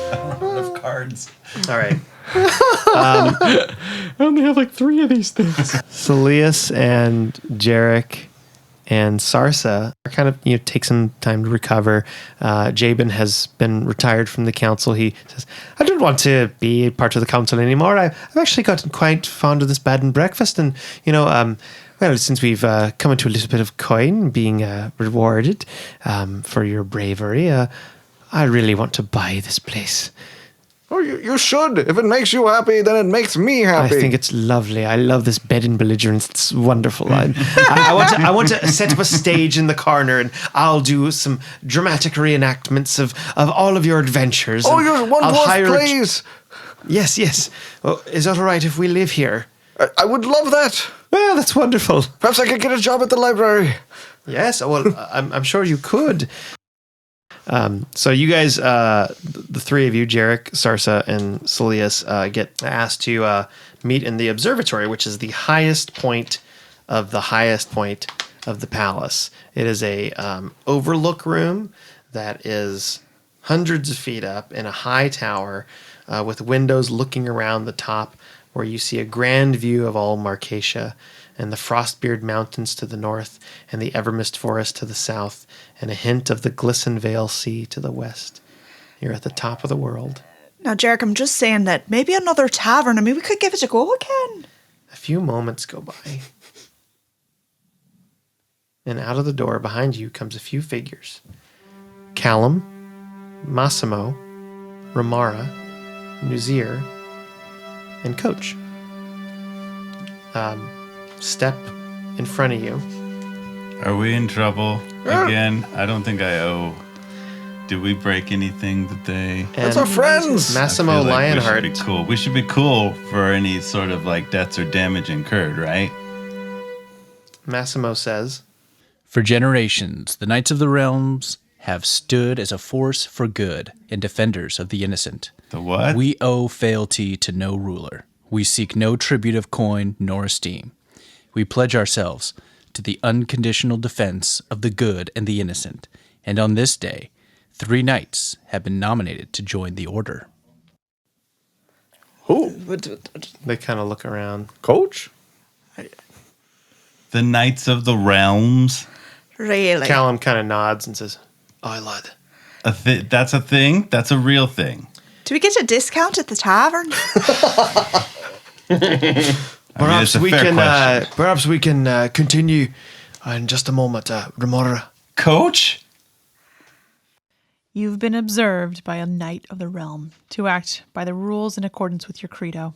Of cards. All right. I only have like 3 of these things. Saeleas and Jerik and Sarsa are kind of, take some time to recover. Jabin has been retired from the council. He says, I don't want to be part of the council anymore. I've actually gotten quite fond of this bed and breakfast. And, well, since we've come into a little bit of coin being rewarded for your bravery, I really want to buy this place. Oh, you should. If it makes you happy, then it makes me happy. I think it's lovely. I love this bed and belligerence. It's wonderful. I want to set up a stage in the corner, and I'll do some dramatic reenactments of all of your adventures. Oh, you're one I'll more hire plays. Yes. Well, is that all right if we live here? I would love that. Well, that's wonderful. Perhaps I could get a job at the library. Yes, well, I'm sure you could. So you guys, the three of you, Jerik, Sarsa, and Saeleas, get asked to meet in the observatory, which is the highest point of the palace. It is a overlook room that is hundreds of feet up in a high tower with windows looking around the top, where you see a grand view of all Marcessa and the Frostbeard Mountains to the north and the Evermist Forest to the south and a hint of the Glisten Vale Sea to the west. You're at the top of the world. Now, Jerik, I'm just saying that maybe another tavern. I mean, we could give it a go again. A few moments go by. And out of the door behind you comes a few figures. Callum, Massimo, Ramara, Nuzir, and Coach. Step in front of you. Are we in trouble again? I don't think I owe. Did we break anything that they... That's our friends. Massimo I feel like Lionheart. We should be cool. We should be cool for any sort of like debts or damage incurred, right? Massimo says, For generations, the Knights of the Realms have stood as a force for good and defenders of the innocent. The what? We owe fealty to no ruler. We seek no tribute of coin nor esteem. We pledge ourselves to the unconditional defense of the good and the innocent. And on this day, 3 knights have been nominated to join the order. Who? they kind of look around. Coach? The Knights of the Realms. Really? Callum kind of nods and says, aye, lad. That's a thing? That's a real thing. Do we get a discount at the tavern? Perhaps it's a fair question. Perhaps we can continue in just a moment, Ramora. Coach? You've been observed by a Knight of the Realm to act by the rules in accordance with your credo.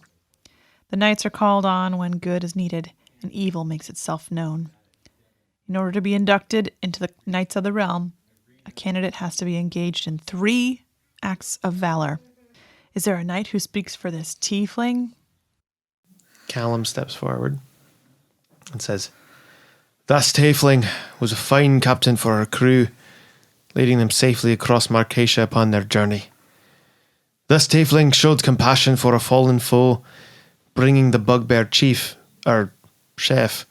The knights are called on when good is needed and evil makes itself known. In order to be inducted into the Knights of the Realm, a candidate has to be engaged in 3 acts of valor. Is there a knight who speaks for this tiefling? Callum steps forward and says, This tiefling was a fine captain for our crew, leading them safely across Marcessa upon their journey. This tiefling showed compassion for a fallen foe, bringing the bugbear chief, or chef,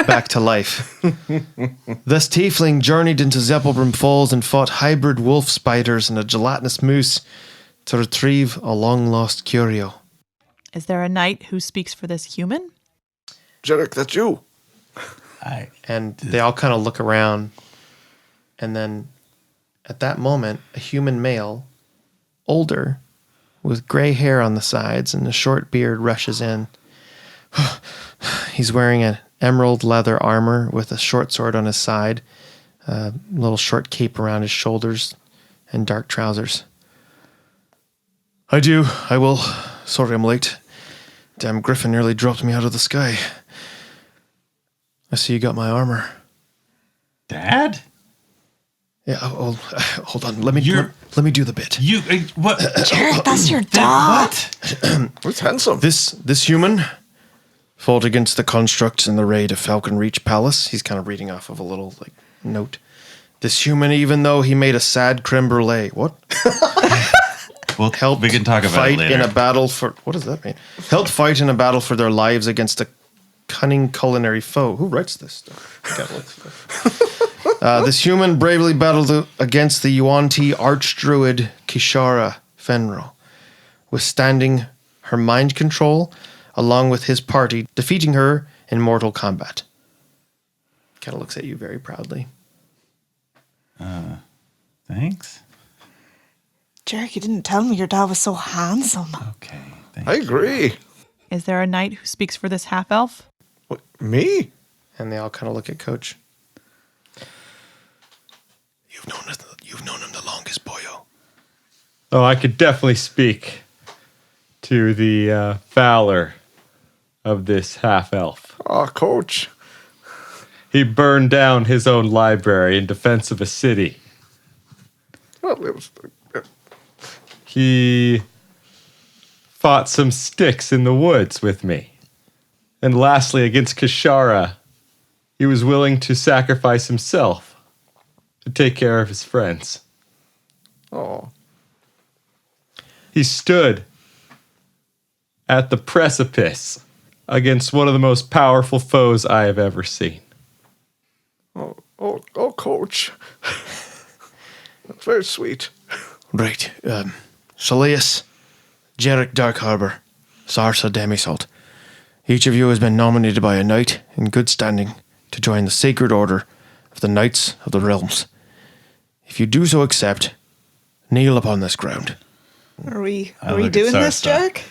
back to life. This tiefling journeyed into Zeppelbrim Falls and fought hybrid wolf spiders and a gelatinous moose to retrieve a long-lost curio. Is there a knight who speaks for this human? Jerik, that's you. And they all kind of look around, and then at that moment, a human male, older, with gray hair on the sides and a short beard, rushes in. He's wearing an emerald leather armor with a short sword on his side, a little short cape around his shoulders, and dark trousers. I will. Sorry I'm late. Damn griffin nearly dropped me out of the sky. I see you got my armor. Dad? Yeah, hold on. Let me do the bit. You what? Jerik, that's your dog. What? It's handsome. This human fought against the constructs in the raid of Falcon Reach Palace. He's kind of reading off of a little note. This human, even though he made a sad creme brulee, what? Well, we can talk about fight it later. in a battle for what does that mean? Helped fight in a battle for their lives against a cunning culinary foe. Who writes this stuff? This human bravely battled against the Yuan-Ti archdruid Kishara Fenro, withstanding her mind control along with his party, defeating her in mortal combat. kind of looks at you very proudly. Thanks. Jerik, you didn't tell me your dad was so handsome. Okay. Thank I you. agree. Is there a knight who speaks for this half-elf? What, me? And they all kind of look at Coach. You've known him the longest, boyo. Oh, I could definitely speak to the fowler of this half-elf. Ah, Coach. He burned down his own library in defense of a city. Well, it was... He fought some sticks in the woods with me. And lastly, against Kishara, he was willing to sacrifice himself to take care of his friends. Oh. He stood at the precipice against one of the most powerful foes I have ever seen. Oh, Coach. That's very sweet. Right. Saeleas, Jerik Dark Harbor, Sarsa Demisalt. Each of you has been nominated by a knight in good standing to join the sacred order of the Knights of the Realms. If you do so accept, kneel upon this ground. Are we look at doing this, Sarsa. Jerik?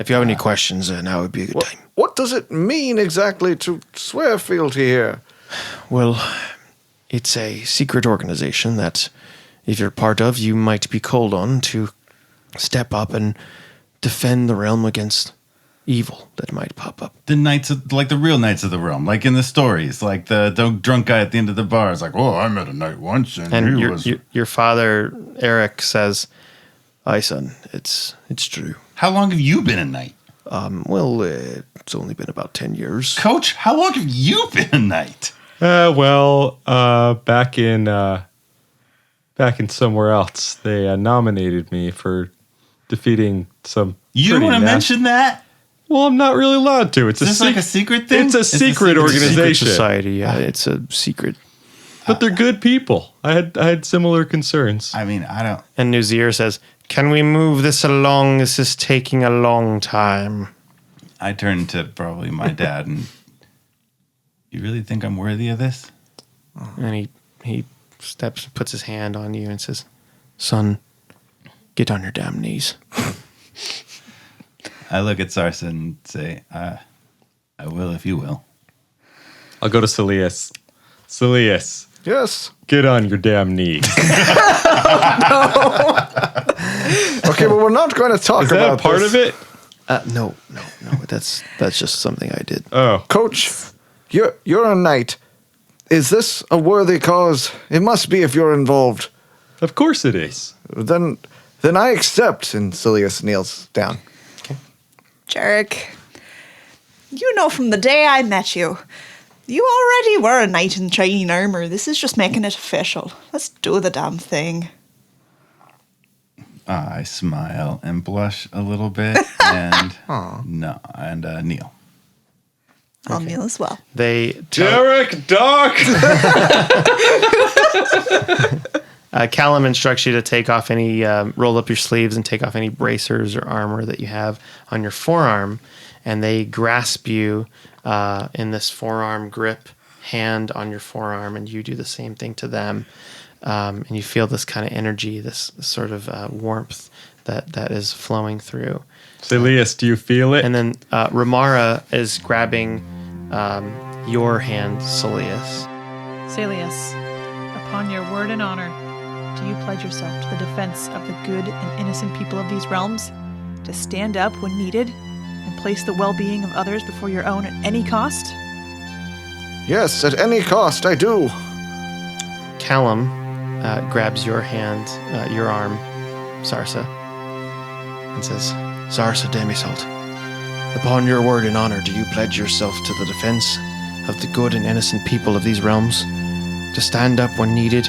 If you have any questions, now would be a good time. What does it mean exactly to swear fealty here? Well, it's a secret organization that, if you're part of, you might be called on to step up and defend the realm against evil that might pop up. The knights, like the real knights of the realm, like in the stories, like the drunk guy at the end of the bar is like, "Oh, I met a knight once, and And he was." your father, Eric, says, "Aye, son, it's true." How long have you been a knight, Well, it's only been about 10 years. Coach? How long have you been a knight? Back in somewhere else, they nominated me for defeating some. You don't pretty want to nasty- mention that? Well, I'm not really allowed to. It's Is this like a secret thing? It's a secret organization, Secret society, yeah, it's a secret. but they're good people. I had similar concerns. I mean, I don't. And Nuzir says, "Can we move this along? This is taking a long time." I turned to probably my dad and, "You really think I'm worthy of this?" And he puts his hand on you and says, "Son, get on your damn knees." I look at Sarsa and say, "I will if you will." I'll go to Saeleas. Saeleas, Yes. get on your damn knees. Okay, but we're not going to talk Is about that part this. of it? No. That's just something I did. Oh, Coach, you're a knight. Is this a worthy cause? It must be if you're involved. of course it is. Then I accept. And Saeleas kneels down. Jerik, you know from the day I met you, you already were a knight in training armor. This is just making it official. Let's do the damn thing. I smile and blush a little bit and kneel. I'll kneel as well. They Jerik, Doc. Callum instructs you to take off any, roll up your sleeves and take off any bracers or armor that you have on your forearm, and they grasp you in this forearm grip hand on your forearm, and you do the same thing to them, and you feel this kind of energy, this sort of warmth that is flowing through. Saeleas, do you feel it? And then Ramara is grabbing your hand, Saeleas. Saeleas, upon your word and honor, do you pledge yourself to the defense of the good and innocent people of these realms, to stand up when needed, and place the well-being of others before your own at any cost? Yes, at any cost, I do. Callum grabs your hand, your arm, Sarsa, and says, "Sarsa Demisalt, upon your word and honor, do you pledge yourself to the defense of the good and innocent people of these realms, to stand up when needed,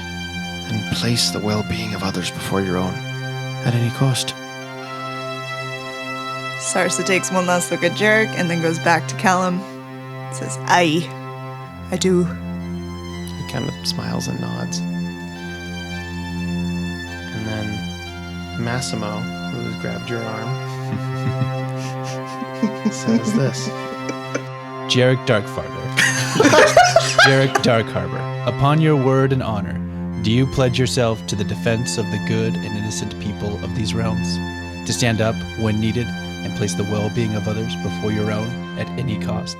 and place the well-being of others before your own, at any cost?" Sarsa takes one last look at Jerik and then goes back to Callum. Says, I do. He kind of smiles and nods. And then Massimo, who has grabbed your arm, says this. Jerik Darkfarter. Jerik Dark Harbor, upon your word and honor, do you pledge yourself to the defense of the good and innocent people of these realms, to stand up when needed and place the well-being of others before your own at any cost?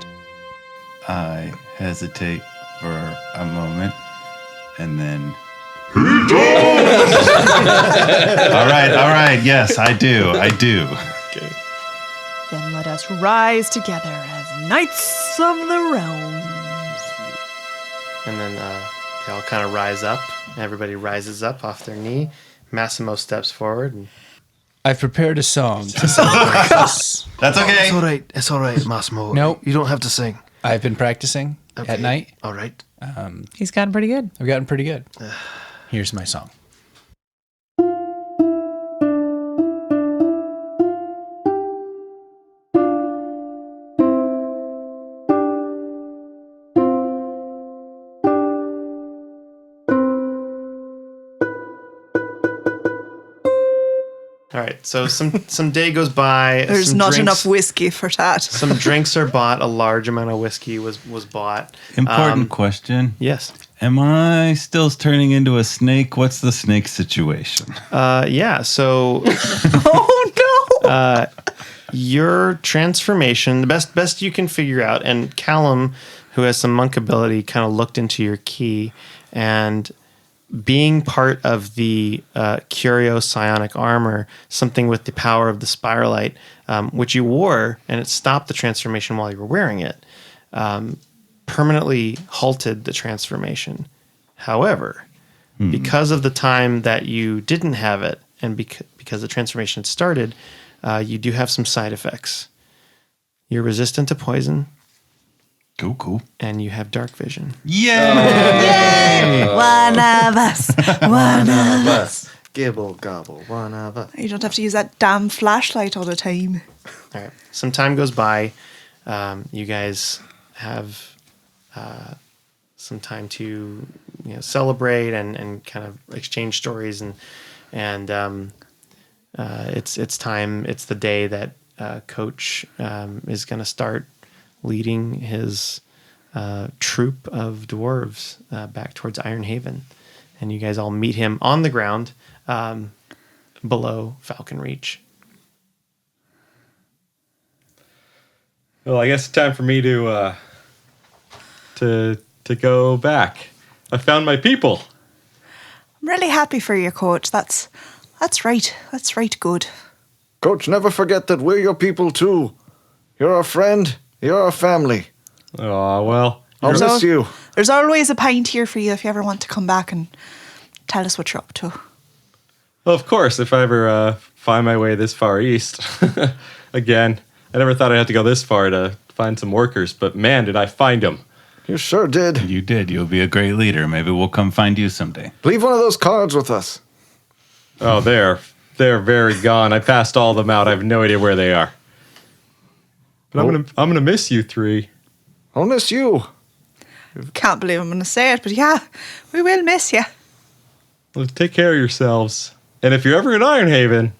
I hesitate for a moment and then. All right. Yes, I do. Okay. Then let us rise together as Knights of the Realms. And then they all kind of rise up. Everybody rises up off their knee. Massimo steps forward. And I've prepared a song to celebrate us. That's okay. It's all right, Massimo. Nope. You don't have to sing. I've been practicing at night. All right. He's gotten pretty good. I've gotten pretty good. Here's my song. All right. So some day goes by. There's some not drinks- enough whiskey for that. Some drinks are bought. A large amount of whiskey was bought. Important question. Yes. Am I still turning into a snake? What's the snake situation? Yeah. So Oh no! your transformation, the best you can figure out, and Callum, who has some monk ability, kind of looked into your key, and being part of the Curio psionic armor, something with the power of the spiralite, which you wore, and it stopped the transformation while you were wearing it, permanently halted the transformation. However, because of the time that you didn't have it, and because the transformation started, you do have some side effects. You're resistant to poison, Cool. and you have dark vision. Yay! One of us. One of us. Gibble gobble, one of us. You don't have to use that damn flashlight all the time. All right. Some time goes by. You guys have some time to celebrate and kind of exchange stories and it's time. It's the day that Coach is going to start leading his troop of dwarves back towards Iron Haven, and you guys all meet him on the ground below Falcon Reach. Well, I guess it's time for me to go back. I found my people. I'm really happy for you, Coach. That's right. That's right. Good. Coach, never forget that we're your people too. You're our friend. You're our family. Oh, well. I'll miss you. There's always a pint here for you if you ever want to come back and tell us what you're up to. Well, of course, if I ever find my way this far east. Again, I never thought I'd have to go this far to find some workers, but man, did I find them. You sure did. You did. You'll be a great leader. Maybe we'll come find you someday. Leave one of those cards with us. Oh, they're very gone. I passed all of them out. I have no idea where they are. But I'm gonna miss you three. I'll miss you. Can't believe I'm going to say it, but yeah, we will miss you. Well, take care of yourselves. And if you're ever in Iron Haven,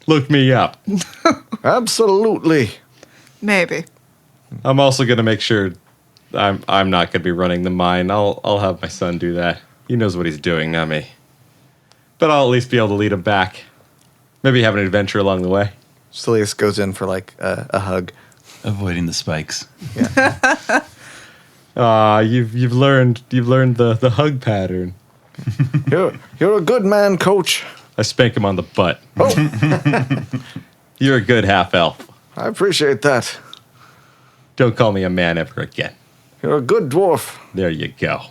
look me up. Absolutely. Maybe. I'm also gonna make sure I'm not gonna be running the mine. I'll have my son do that. He knows what he's doing, not me. But I'll at least be able to lead him back. Maybe have an adventure along the way. Saeleas goes in for like a hug. Avoiding the spikes. You've learned the hug pattern. You're a good man, Coach. I spank him on the butt. Oh, You're a good half elf. I appreciate that. Don't call me a man ever again. You're a good dwarf. There you go.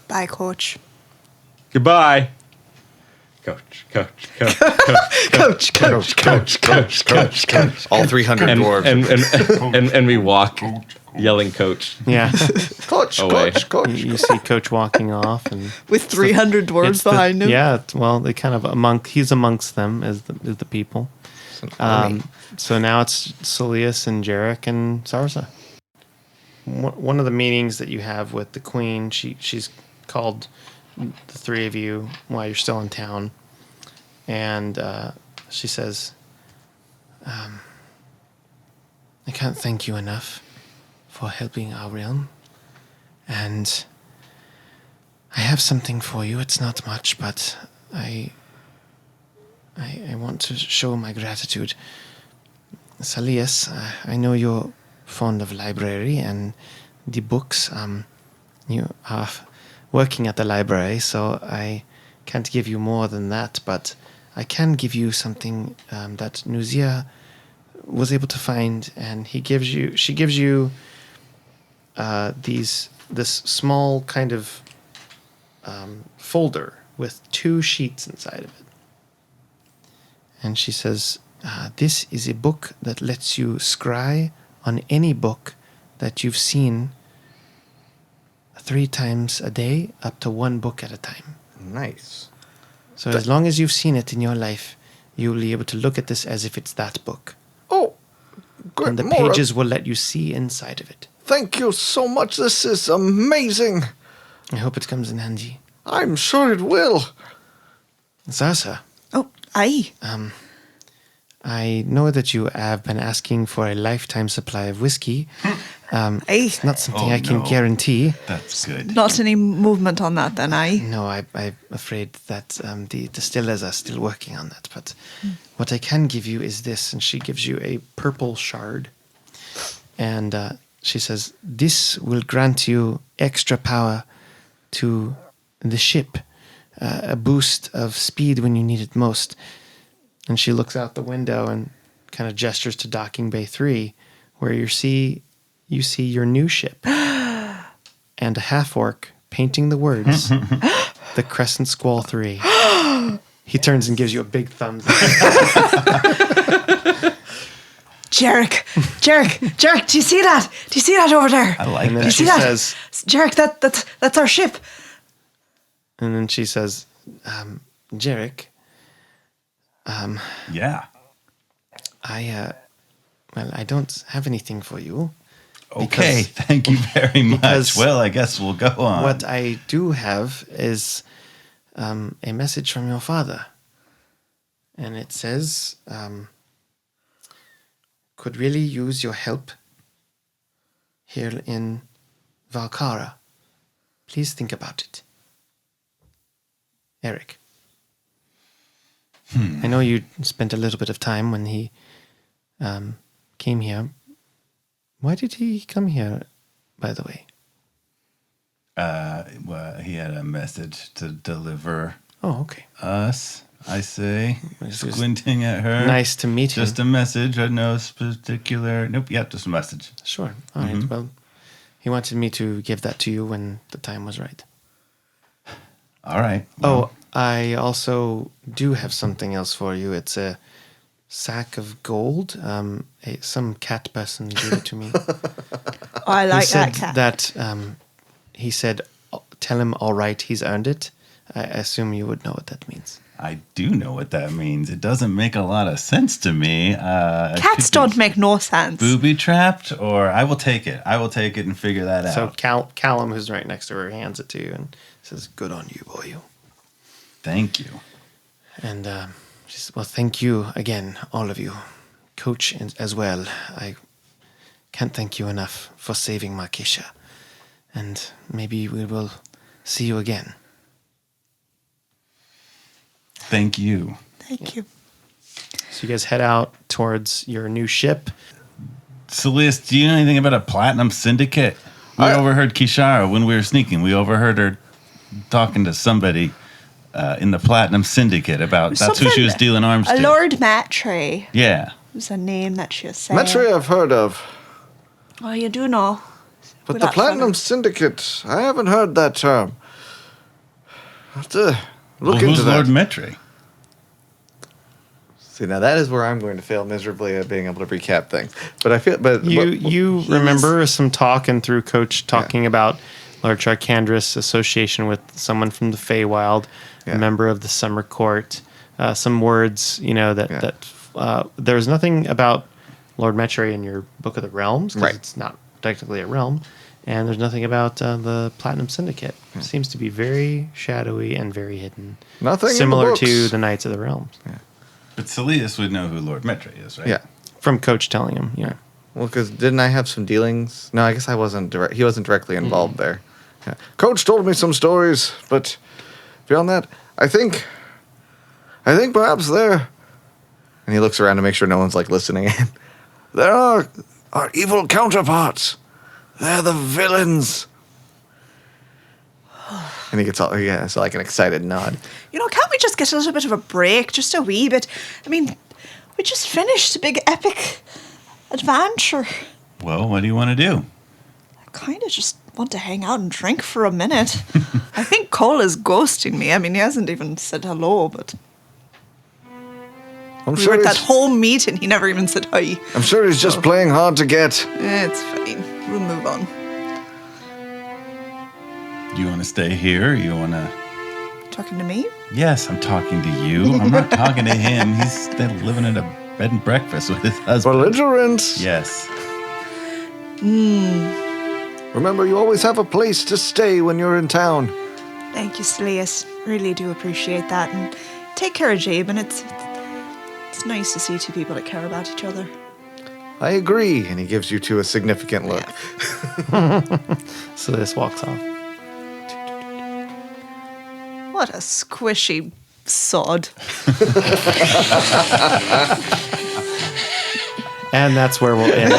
Bye, Coach. Goodbye. Coach. All 300 dwarves. And we walk, yelling coach. Yeah. Coach, Away. Coach. You see Coach walking off, and With 300 dwarves it's the- behind him. Yeah, well, they kind of he's amongst them as the people. So now it's Saeleas and Jerik and Sarsa. One of the meetings that you have with the queen, she's called the three of you while you're still in town, and she says, "I can't thank you enough for helping our realm. And I have something for you. It's not much, but I want to show my gratitude. Saeleas, I know you're fond of library and the books. You are working at the library, so I can't give you more than that, but I can give you something that Nuzia was able to find, and she gives you this small kind of folder with 2 sheets inside of it. And she says, this is a book that lets you scry on any book that you've seen 3 times a day, up to 1 book at a time. Nice. So as long as you've seen it in your life, you'll be able to look at this as if it's that book. Oh, good. And the More. pages will let you see inside of it. Thank you so much. This is amazing. I hope it comes in handy. I'm sure it will. Sarsa, Oh, aye. I know that you have been asking for a lifetime supply of whiskey. Aye. It's not something I can no. guarantee. That's good. Not any movement on that then, aye. No, I'm afraid that the distillers are still working on that. But what I can give you is this. And she gives you a purple shard. And she says, this will grant you extra power to the ship. A boost of speed when you need it most. And she looks out the window and kind of gestures to Docking Bay 3, where you see your new ship. And a half-orc painting the words, the Crescent Squall 3. He turns and gives you a big thumbs up. Jerik, do you see that? Do you see that over there? I like And then that. she see that? says, Jerik, that's our ship. and then she says, Jerik, Yeah. I don't have anything for you. Okay. Because- Thank you very much. because Well, I guess we'll go on. What I do have is a message from your father. And it says, could really use your help here in Valkara. Please think about it. Eric. I know you spent a little bit of time when he came here. Why did he come here, by the way? Well, he had a message to deliver Oh, okay. us, I say, It's just squinting at her. Nice to meet you. Just a message. No particular. Nope. Yeah, just a message. Sure. All right. Well, he wanted me to give that to you when the time was right. All right. Oh, I also do have something else for you. It's a sack of gold. Some cat person gave it to me. Oh, I He like said that cat. he said, tell him all right, he's earned it. I assume you would know what that means. I do know what that means. It doesn't make a lot of sense to me. Cats don't make no sense. Booby trapped, or I will take it. I will take it and figure that out. So Callum, who's right next to her, hands it to you and says, good on you, boy. Thank you. And she said, well, thank you again, all of you. Coach as well. I can't thank you enough for saving Marcessa. And maybe we will see you again. Thank you. Thank you. So you guys head out towards your new ship. Celeste, do you know anything about a platinum syndicate? We overheard Kishara when we were sneaking. We overheard her talking to somebody in the platinum syndicate about that's who she was dealing arms A to. Lord Matre Yeah. was a name that she was saying. Metri I've heard of, Oh, you do know. but We're the not Platinum fun. Syndicate, I haven't heard that term. I have to look Well, into who's that. Lord Metre? See, now that is where I'm going to fail miserably at being able to recap things. But I feel, but You remember some talk and through Coach talking about Lord Charkandris' association with someone from the Feywild, Yeah. a member of the Summer Court, some words, there's nothing about Lord Metre in your Book of the Realms, because Right. it's not technically a realm, and there's nothing about the Platinum Syndicate. It seems to be very shadowy and very hidden. Nothing in the Similar books. to the Knights of the Realms. But Saeleas would know who Lord Metre is, right? yeah. From Coach telling him, Well, because didn't I have some dealings? No, I guess I wasn't direct. He wasn't directly involved there. Yeah. Coach told me some stories, but beyond that, I think perhaps there. And he looks around to make sure no one's like listening in. There are our evil counterparts. They're the villains. And he gets all, yeah, so like an excited nod. Can't we just get a little bit of a break? Just a wee bit. I mean, we just finished a big epic adventure. Well, what do you want to do? I kind of just want to hang out and drink for a minute. I think Cole is ghosting me. I mean, he hasn't even said hello, but I'm we sure were at that he's, whole meeting. He never even said hi. I'm sure he's just playing hard to get. It's fine. We'll move on. Do you want to stay here? Or you want to... Talking to me? Yes, I'm talking to you. I'm not talking to him. He's still living in a bed and breakfast with his husband. Belligerent. Yes. Remember, you always have a place to stay when you're in town. Thank you, Saeleas. Really do appreciate that. And take care of Jabe. And it's nice to see two people that care about each other. I agree. And he gives you two a significant look. So this walks off. What a squishy sod. And that's where we'll end.